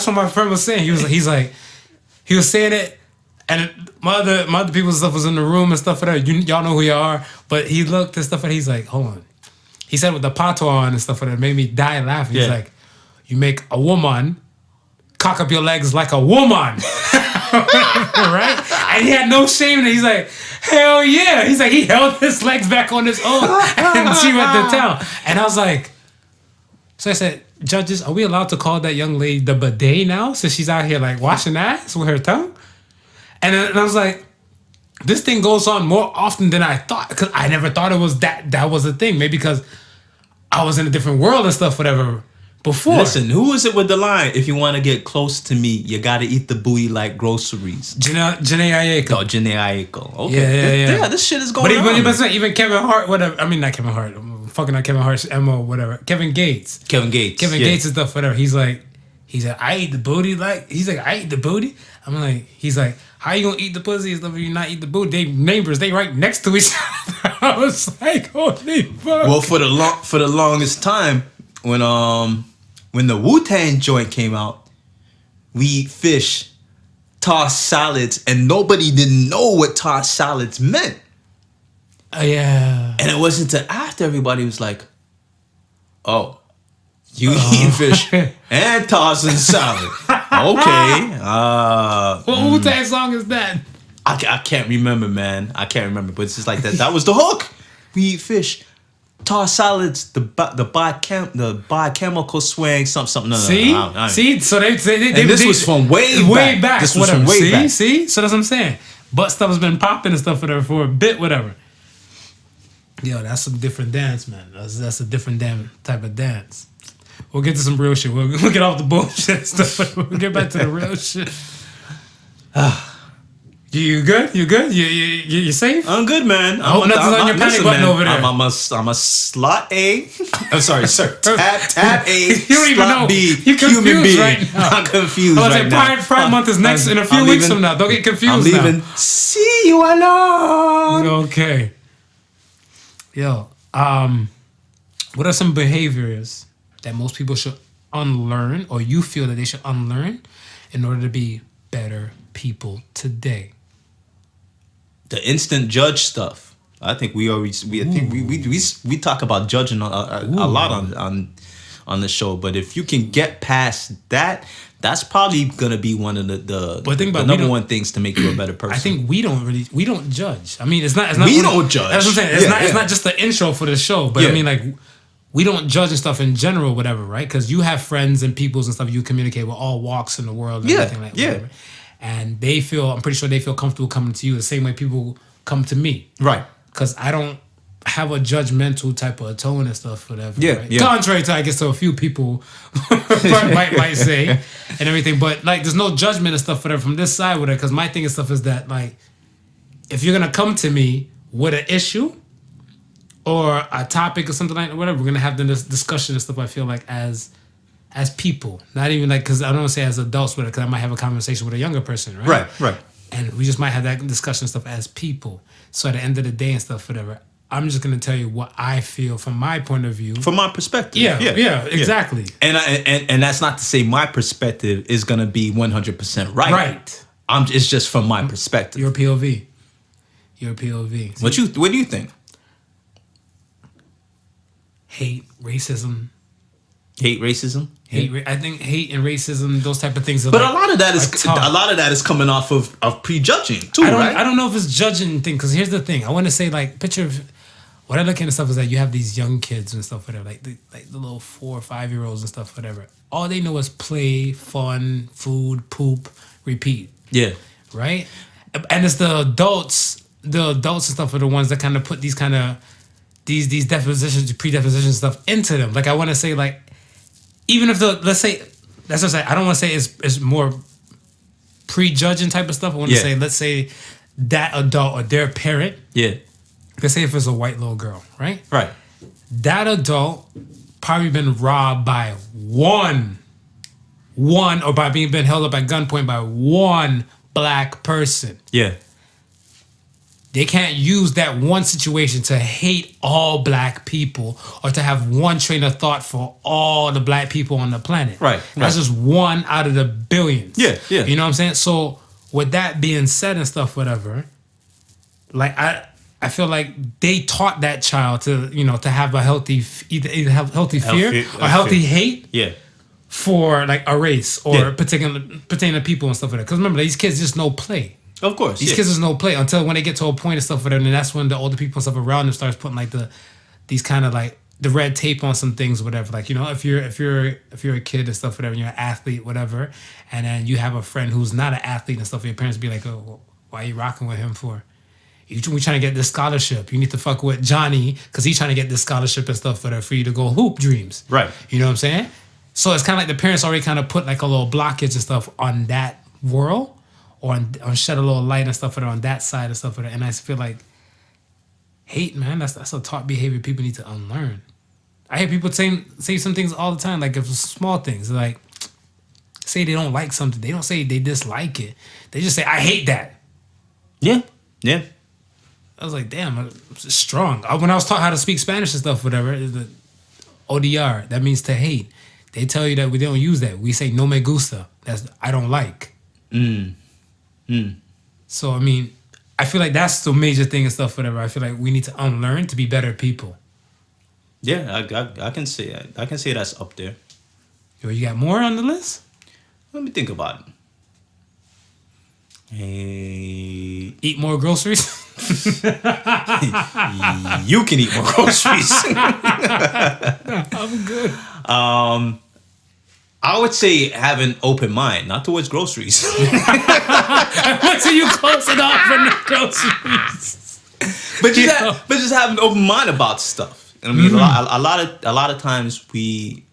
what my friend was saying. He was saying it, and my other people's stuff was in the room and stuff like that. Y'all know who you are, but he looked and stuff and he's like, hold on. He said with the patois on and stuff like that, made me die laughing. He's like, you make a woman cock up your legs like a woman. Right? And he had no shame in it. He's like, hell yeah. He's like, he held his legs back on his own and she went to town. And I was like, so I said, judges, are we allowed to call that young lady the bidet now since she's out here like washing ass with her tongue? And I was like, this thing goes on more often than I thought, because I never thought it was that was a thing. Maybe because I was in a different world and stuff, whatever, before. Listen, who is it with the line? If you want to get close to me, you got to eat the booty like groceries. Janae Aiko. Oh, Janae Aiko. Okay. Yeah, this shit is going on. But even Kevin Hart, whatever. I mean, not Kevin Hart. Fucking not Kevin Hart's MO, whatever. Kevin Gates. Kevin Gates and stuff, whatever. He's like, I eat the booty like. He's like, I eat the booty. I'm like, he's like, how you gonna eat the pussy and stuff if you not eat the booty? They neighbors, they right next to each other. I was like, holy fuck. Well, for the longest time, when the Wu-Tang joint came out, we eat fish, tossed salads, and nobody didn't know what tossed salads meant. Yeah. And it wasn't until after everybody was like, oh, you eating fish and tossing salad. Okay. What Wu-Tang song is that? I can't remember, man. I can't remember, but it's just like that. That was the hook. We eat fish, toss salads, the biochemical swing, something. See? See? So they this was from way back. This was from way back. See? So that's what I'm saying. Butt stuff has been popping and stuff for a bit, whatever. Yo, that's some different dance, man. That's a different damn type of dance. We'll get to some real shit. We'll get off the bullshit stuff. We'll get back to the real shit. You good? You safe? I'm good, man. Nothing's on your panic button over there. I'm a slot A. I'm sorry, sir. Tab A. You don't even know. B. You're confused right now. I'm confused right now. Pride Month is next in a few weeks from now. Don't get confused. I'm leaving. See you alone. Okay. Yo, what are some behaviors that most people should unlearn, or you feel that they should unlearn, in order to be better people today? The instant judge stuff. I think we talk about judging a lot on the show, but if you can get past that, that's probably gonna be one of the number one things to make you a better person. I think we don't judge. I mean, it's not we don't judge. That's what I'm saying. It's not just the intro for the show, but I mean, like, we don't judge and stuff in general, whatever, right? Because you have friends and peoples and stuff you communicate with all walks in the world and everything like that. Whatever. And I'm pretty sure they feel comfortable coming to you the same way people come to me. Right. Because I don't have a judgmental type of tone and stuff, whatever. Yeah, right? Contrary to, I guess, to a few people might say and everything. But, like, there's no judgment and stuff, whatever, from this side with it. Because my thing and stuff is that, like, if you're going to come to me with an issue or a topic or something like that, whatever, we're going to have this discussion and stuff, I feel like, as people, not even like, because I don't want to say as adults with it, because I might have a conversation with a younger person, right? Right. And we just might have that discussion and stuff as people. So at the end of the day and stuff, whatever, I'm just going to tell you what I feel from my point of view. From my perspective. Yeah, exactly. And that's not to say my perspective is going to be 100% right. Right. It's just from my perspective. Your POV. What do you think? Hate, racism. Hate racism. I think hate and racism, those type of things. But like, a lot of that is coming off of prejudging too, right? I don't know if it's judging thing, because here's the thing. I want to say, like, picture of what I look at stuff is that you have these young kids and stuff, whatever, like the little 4 or 5 year olds and stuff, whatever. All they know is play, fun, food, poop, repeat. Yeah. Right. And it's the adults and stuff are the ones that kind of put these these depositions, predeposition stuff into them. Like, I want to say, like, even if let's say, that's what I say, I don't want to say it's more prejudging type of stuff. I want to say, let's say that adult or their parent. Yeah. Let's say if it's a white little girl, right? Right. That adult probably been robbed by one or by being held up at gunpoint by one black person. Yeah. They can't use that one situation to hate all black people or to have one train of thought for all the black people on the planet. Right. That's just one out of the billions. Yeah. You know what I'm saying? So with that being said and stuff, whatever, like I feel like they taught that child to have a healthy either have healthy fear or healthy hate. Yeah. For like a race or pertaining to people and stuff like that. Because remember, these kids just know play. Of course, these kids just no play until when they get to a point and stuff, whatever. And that's when the older people and stuff around them starts putting like these kind of like the red tape on some things, whatever. Like, if you're a kid and stuff, whatever, and you're an athlete, whatever, and then you have a friend who's not an athlete and stuff, your parents be like, oh, well, why are you rocking with him for? We trying to get this scholarship. You need to fuck with Johnny because he's trying to get this scholarship and stuff for you to go hoop dreams. Right. You know what I'm saying? So it's kind of like the parents already kind of put like a little blockage and stuff on that world. Or shed a little light and stuff on that side and stuff. And I feel like hate, man, that's a taught behavior people need to unlearn. I hear people say some things all the time, like if it's small things, like say they don't like something. They don't say they dislike it. They just say, I hate that. Yeah. Yeah. I was like, damn, it's strong. When I was taught how to speak Spanish and stuff, whatever, the ODR, that means to hate. They tell you that we don't use that. We say no me gusta. That's I don't like. So, I mean, I feel like that's the major thing and stuff, whatever. I feel like we need to unlearn to be better people. Yeah, I can say that. I can say that's up there. Yo, you got more on the list? Let me think about it. Hey. Eat more groceries? You can eat more groceries. I'm good. I would say have an open mind, not towards groceries. Until you close it off for the groceries. But just have an open mind about stuff. I mean, a lot of times we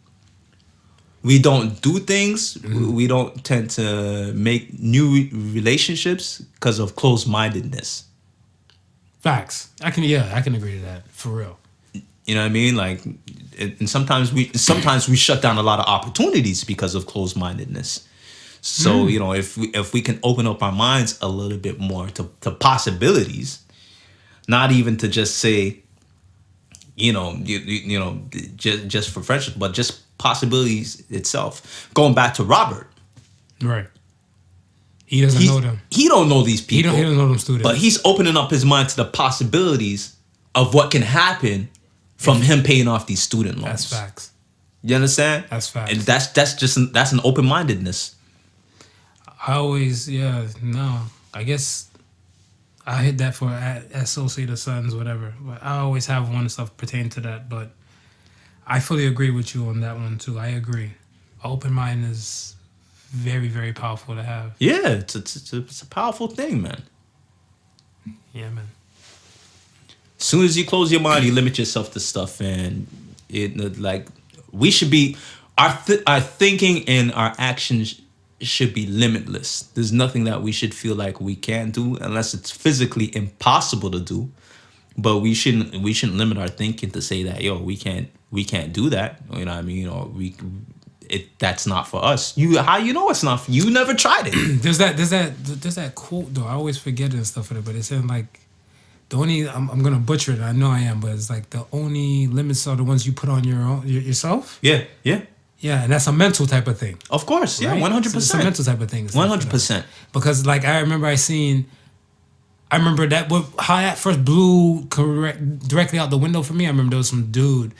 we don't do things. We don't tend to make new relationships because of closed-mindedness. Facts. I can agree to that for real. You know what I mean? Like, and sometimes we shut down a lot of opportunities because of closed-mindedness. So you know, if we can open up our minds a little bit more to possibilities, not even to just say, you know, just for friendship, but just possibilities itself. Going back to Robert, right? He doesn't know them. He don't know these people. He don't know them students. But he's opening up his mind to the possibilities of what can happen from him paying off these student loans. That's facts. You understand? That's facts. And that's an open-mindedness. I guess I hit that for Associated Sons, whatever. But I always have one stuff pertaining to that. But I fully agree with you on that one too. I agree. Open mind is very, very powerful to have. Yeah, it's a powerful thing, man. Yeah, man. As soon as you close your mind, you limit yourself to stuff, and we should be our thinking and our actions should be limitless. There's nothing that we should feel like we can't do unless it's physically impossible to do. But we shouldn't limit our thinking to say that we can't do that. You know what I mean? Or that's not for us. How you know it's not for you? You never tried it. There's that quote though. I always forget it and stuff for it, but it said like the only I'm gonna butcher it. I know I am, but it's like the only limits are the ones you put on yourself. Yeah. Yeah, and that's a mental type of thing. Of course, yeah, 100%. It's a mental type of thing. 100%. Because like I remember that how that first blew directly out the window for me. I remember there was some dude,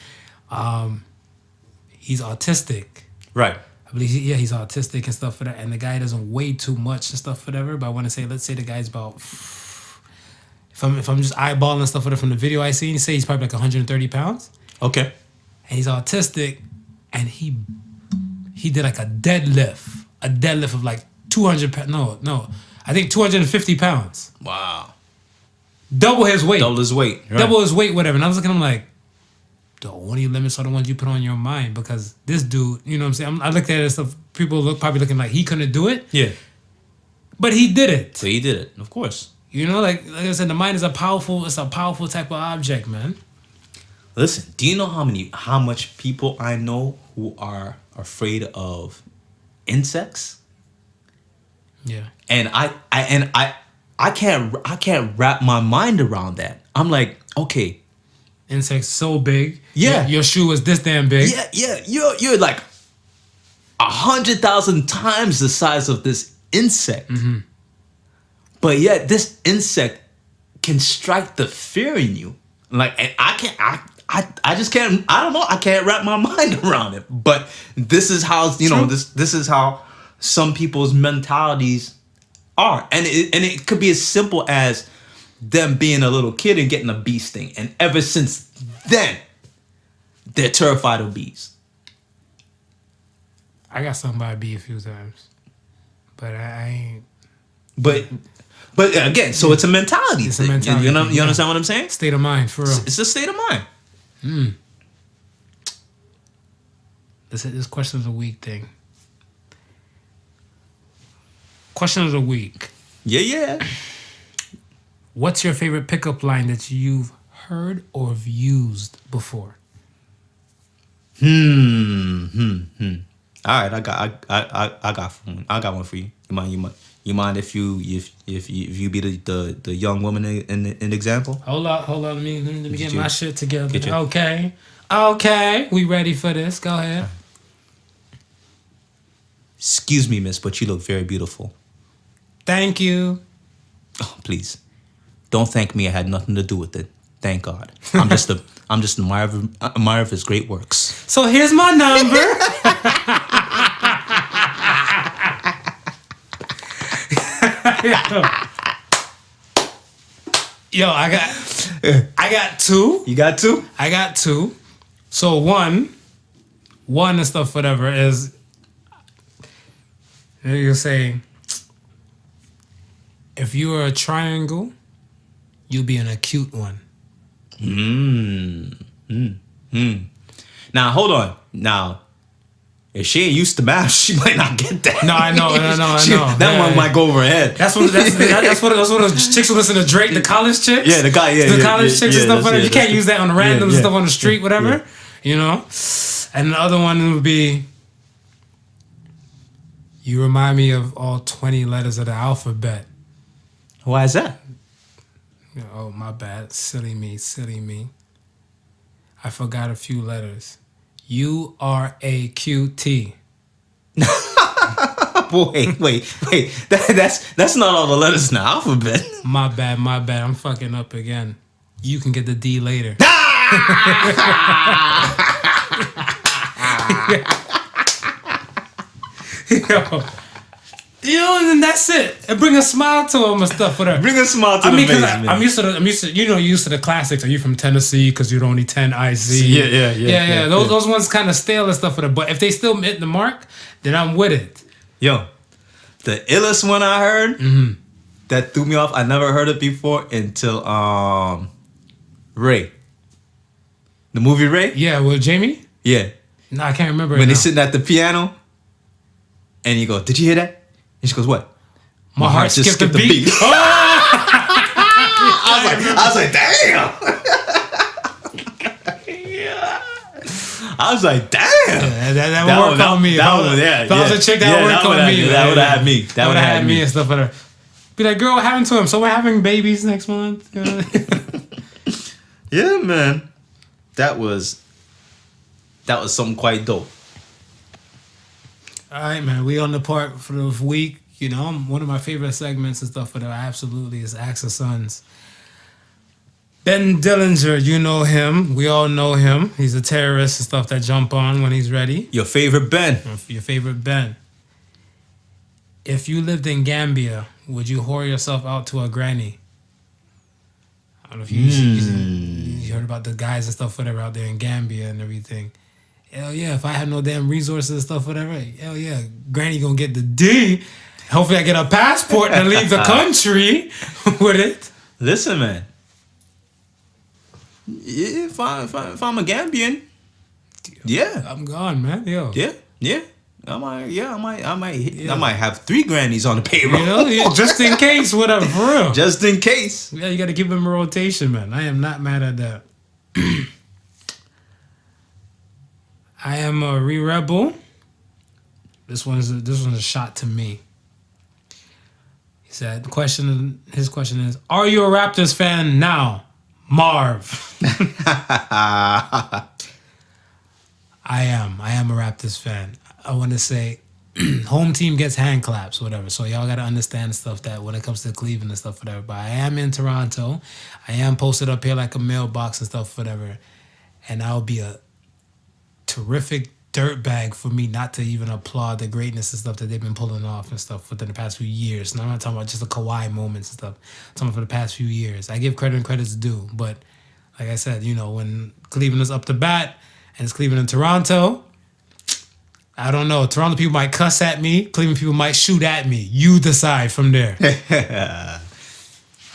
he's autistic. Right. I believe he's autistic and stuff for that, and the guy doesn't weigh too much and stuff whatever. But I want to say, let's say the guy's about, if I'm just eyeballing stuff from the video I seen, say he's probably like 130 pounds. Okay. And he's autistic. And he did like a deadlift of like 200 pounds. No, I think 250 pounds. Wow. Double his weight. Right. Double his weight, whatever. And I was looking at him like, the only limits are the ones you put on your mind, because this dude, you know what I'm saying? I looked at it and stuff, people probably looking like he couldn't do it. Yeah. But he did it. So he did it, of course. You know, like I said, the mind is a powerful type of object, man. Listen, do you know how much people I know who are afraid of insects? Yeah. And I can't wrap my mind around that. I'm like, okay, insects so big. Yeah. Your shoe is this damn big. Yeah. You're like 100,000 times the size of this insect. Mm-hmm. But yet this insect can strike the fear in you. Like, and I just can't. I don't know. I can't wrap my mind around it. But this is how this is how some people's mentalities are, and it could be as simple as them being a little kid and getting a bee sting, and ever since then, they're terrified of bees. I got stung by a bee a few times, but I ain't. But again, so it's a mentality. It's a mentality. You understand what I'm saying? State of mind, for real. It's a state of mind. This question of the week thing. Question of the week. Yeah. What's your favorite pickup line that you've heard or have used before? All right, I got one for you. You mind if you be the young woman in example? Hold on. Let me get my shit together. Okay. We ready for this? Go ahead. Excuse me, miss, but you look very beautiful. Thank you. Oh, please, don't thank me. I had nothing to do with it. Thank God. I'm just an admirer of his great works. So here's my number. Yo, I got two. You got two? I got two. So one and stuff, whatever, is you're saying, if you were a triangle, you'd be an acute one. Now hold on. Now, if she ain't used to math, she might not get that. No, I know. That one might go over her head. That's what the chicks who listen to Drake, the college chicks. Yeah, the college chicks and stuff. You can't use that on random stuff on the street, whatever. You know. And the other one would be, you remind me of all 20 letters of the alphabet. Why is that? Oh, my bad. Silly me. I forgot a few letters. U-R-A-Q-T. Wait. That's not all the letters in the alphabet. My bad. I'm fucking up again. You can get the D later. Yo, and then that's it. And bring a smile to him and stuff. Whatever. Bring a smile to the face, man. I'm used to, used to the classics. Are you from Tennessee? Because you're only 10 IC. Yeah. Those ones kind of stale and stuff. But if they still hit the mark, then I'm with it. Yo, the illest one I heard that threw me off. I never heard it before until Ray. The movie Ray. Yeah, with Jamie. Yeah. No, I can't remember. When they're sitting at the piano, and you go, "Did you hear that?" And she goes, "What?" My heart just skipped the beat. Oh! I was like, damn. I was like, damn. Yeah, that would work on me. If I was a chick, that would work on me. That would have had me. That would have had me and stuff like that. Be like, girl, what happened to him? So we're having babies next month. Yeah, man. That was something quite dope. All right, man. We on the part for the week. You know, one of my favorite segments and stuff for that absolutely is Ask the Sons. Ben Dillinger, you know him. We all know him. He's a terrorist and stuff that jump on when he's ready. Your favorite Ben. Your favorite Ben. If you lived in Gambia, would you whore yourself out to a granny? I don't know if you heard about the guys and stuff, whatever, out there in Gambia and everything. Hell yeah, if I had no damn resources and stuff, whatever, hell yeah, granny gonna get the D. Hopefully I get a passport and leave the country with it. Listen, man. If I'm a Gambian, yeah, I'm gone, man. Yo, yeah. I might have 3 grannies on the payroll. You know, yeah, just in case, whatever, for real. Just in case. Yeah, you got to give them a rotation, man. I am not mad at that. I am a re-rebel. This one's a shot to me. He said, his question is, are you a Raptors fan now? Marv. I am a Raptors fan. I want to say home team gets hand claps, whatever. So y'all got to understand stuff that when it comes to Cleveland and stuff, whatever. But I am in Toronto. I am posted up here like a mailbox and stuff, whatever. And I'll be a terrific dirtbag for me not to even applaud the greatness and stuff that they've been pulling off and stuff within the past few years. And I'm not talking about just the Kawhi moments and stuff. I'm talking about for the past few years. I give credit and credit's due. But like I said, you know, when Cleveland is up to bat and it's Cleveland and Toronto, I don't know. Toronto people might cuss at me. Cleveland people might shoot at me. You decide from there.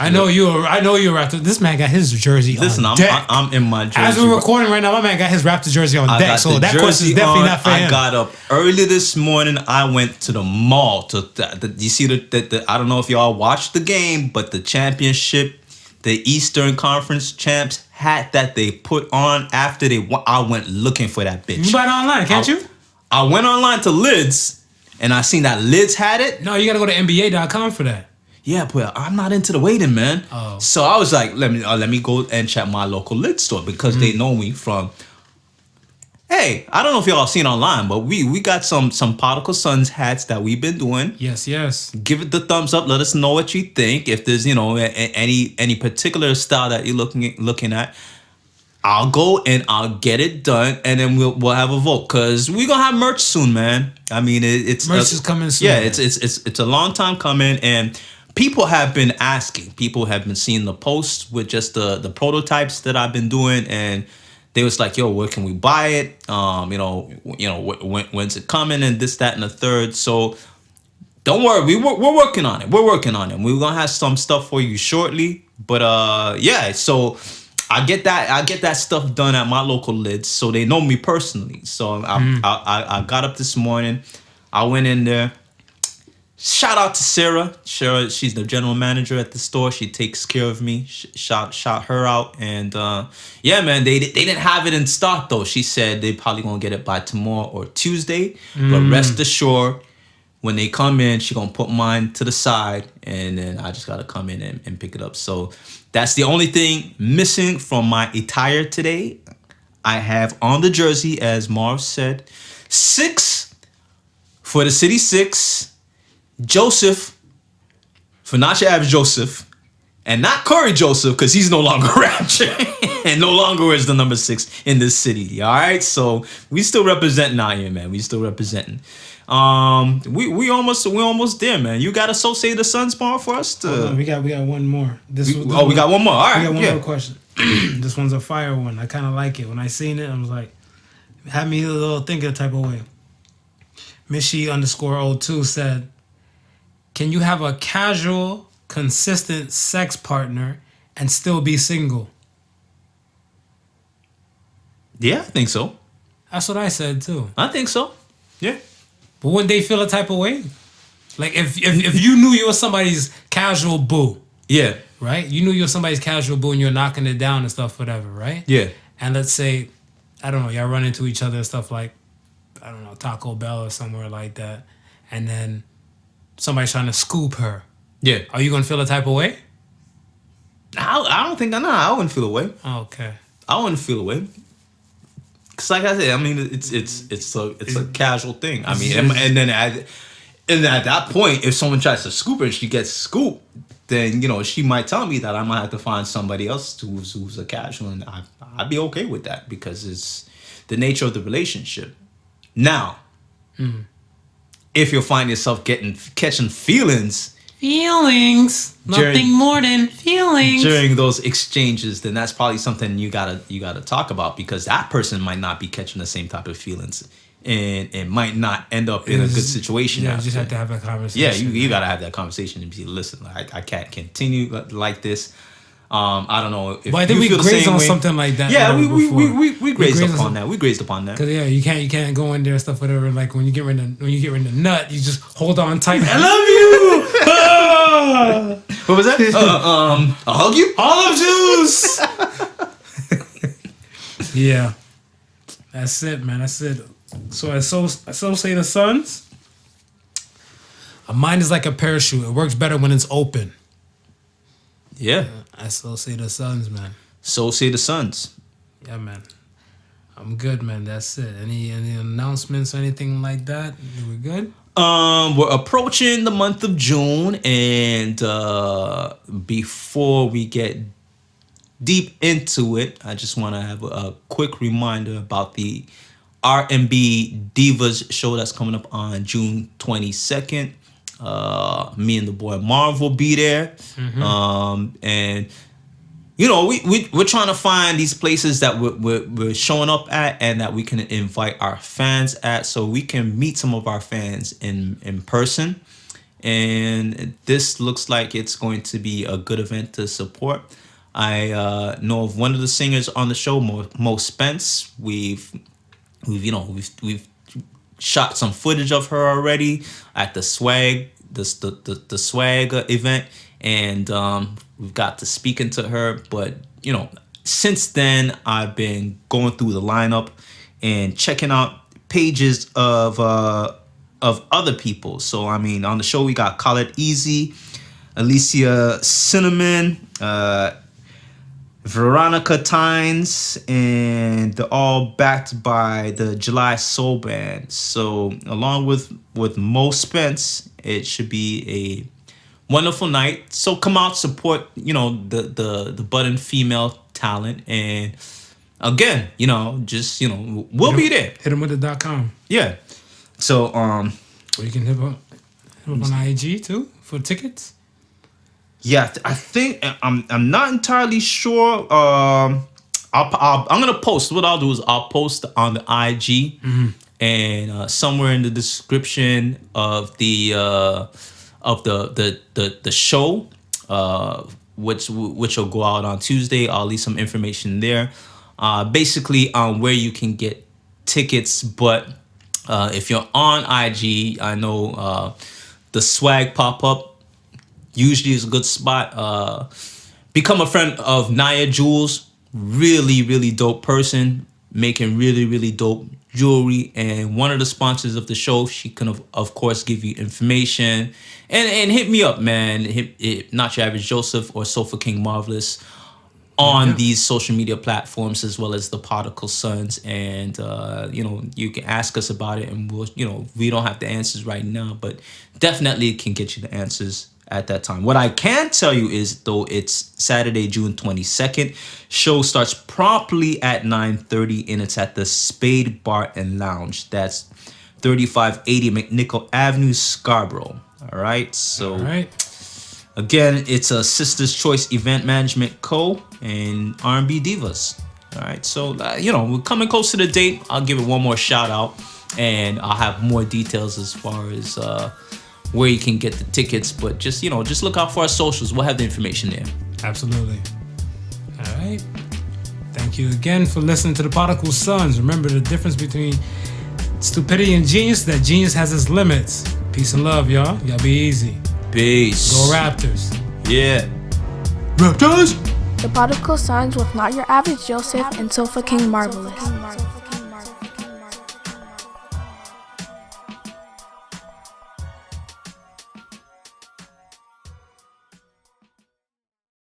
I know you're Raptor. This man got his jersey on deck. I'm in my jersey. As we're recording right now, my man got his Raptor jersey on deck. So that question is definitely not for him. I got up early this morning. I went to the mall. You see the I don't know if y'all watched the game, but the championship, the Eastern Conference champs hat that they put on after I went looking for that bitch. You buy it online, can't you? I went online to Lids, and I seen that Lids had it. No, you got to go to NBA.com for that. Yeah, but I'm not into the waiting, man. Oh. So I was like, let me go and check my local Lids store because they know me from. Hey, I don't know if y'all seen online, but we got some Podical Sons hats that we've been doing. Yes. Give it the thumbs up. Let us know what you think. If there's any particular style that you're looking at, I'll go and I'll get it done, and then we'll have a vote because we're gonna have merch soon, man. I mean, it's merch is coming soon. Yeah, it's a long time coming, and people have been asking. People have been seeing the posts with just the prototypes that I've been doing, and they was like, "Yo, where can we buy it? When's it coming?" And this, that, and the third. So don't worry, we're working on it. We're gonna have some stuff for you shortly. But yeah, so I get that stuff done at my local lids, so they know me personally. So I got up this morning, I went in there. Shout out to Sarah. She's the general manager at the store. She takes care of me. Shout her out. And yeah, man, they didn't have it in stock though. She said they probably gonna get it by tomorrow or Tuesday. But rest assured, when they come in, she gonna put mine to the side, and then I just gotta come in and pick it up. So that's the only thing missing from my attire today. I have on the jersey, as Marv said, 6 for the City 6. Joseph, for not your average Joseph, and not Corey Joseph, because he's no longer rapping and no longer wears the number 6 in this city. All right, so we still representing out here, man. We still representing. We almost there, man. You got Associate the Suns bar for us to. We got one more. We got one more. All right, we got one more question. This one's a fire one. I kind of like it. When I seen it, I was like, had me a little thinking type of way. Mishi_02 said, can you have a casual, consistent sex partner and still be single? Yeah, I think so. That's what I said too. I think so. Yeah. But wouldn't they feel a type of way? Like if you knew you were somebody's casual boo. Yeah. Right? You knew you were somebody's casual boo and you're knocking it down and stuff, whatever, right? Yeah. And let's say, I don't know, y'all run into each other and stuff like, I don't know, Taco Bell or somewhere like that. And then somebody's trying to scoop her. Yeah. Are you gonna feel a type of way? I don't think I wouldn't feel a way. Okay. I wouldn't feel a way. Cause like I said, I mean it's a casual thing. I mean, and then at that point, if someone tries to scoop her and she gets scooped, then she might tell me that I might have to find somebody else who's a casual, and I'd be okay with that because it's the nature of the relationship. Now, if you'll find yourself catching feelings, nothing more than feelings during those exchanges, then that's probably something you gotta talk about, because that person might not be catching the same type of feelings and it might not end up in a good situation. Yeah, you just have to have that conversation. Yeah, you gotta have that conversation and be, listen, I can't continue like this. I don't know if but I think we grazed on something like that. Yeah, we grazed upon that. We grazed upon that. Cause you can't go in there and stuff, whatever. Like when you get ready to nut, you just hold on tight. I love you. What was that? I'll hug you. Olive juice. Yeah, that's it, man. That's it. So associate the Suns. A mind is like a parachute. It works better when it's open. Yeah. I associate the Suns, man. Associate the Suns. Yeah, man. I'm good, man. That's it. Any announcements or anything like that? We good? We're approaching the month of June, and before we get deep into it, I just want to have a quick reminder about the R&B Divas show that's coming up on June 22nd. Me and the boy Marv will be there. And we're trying to find these places that we're showing up at and that we can invite our fans at, so we can meet some of our fans in person. And this looks like it's going to be a good event to support. I know of one of the singers on the show, Mo Spence. We've shot some footage of her already at the swag event, and we've got to speaking to her. But since then I've been going through the lineup and checking out pages of other people. So I mean, on the show we got Khaled Easy, Alicia Cinnamon, Veronica Tynes, and they're all backed by the July Soul Band. So along with Mo Spence, it should be a wonderful night. So come out, support the budding female talent, and again, we'll be there. Hit them with the .com. Yeah. So or you can hit them on IG too for tickets. Yeah, I think I'm not entirely sure. I'm gonna post. What I'll do is I'll post on the IG and somewhere in the description of the show which will go out on Tuesday. I'll leave some information there, basically on where you can get tickets. But if you're on IG, I know the swag pop-up usually is a good spot. Become a friend of Naya Jules. Really, really dope person, making really, really dope jewelry, and one of the sponsors of the show. She can of course give you information, and hit me up, man. Hit Not Your Average Joseph or Sofa King Marvelous on these social media platforms, as well as the Podical Sons. And you can ask us about it, and we'll, we don't have the answers right now, but definitely can get you the answers at that time. What I can tell you is, though, it's Saturday, June 22nd. Show starts promptly at 9:30, and it's at the Spade Bar and Lounge. That's 3580 McNichol Avenue, Scarborough. All right. So again, it's a Sister's Choice Event Management Co. and R&B Divas. All right. So we're coming close to the date. I'll give it one more shout out, and I'll have more details as far as where you can get the tickets. But just look out for our socials. We'll have the information there. Absolutely. All right. Thank you again for listening to the Podical Sons. Remember the difference between stupidity and genius, that genius has its limits. Peace and love, y'all. Y'all be easy. Peace. Go Raptors. Yeah. Raptors! The Podical Sons with Not Your Average Joseph and Sofa King Marvelous.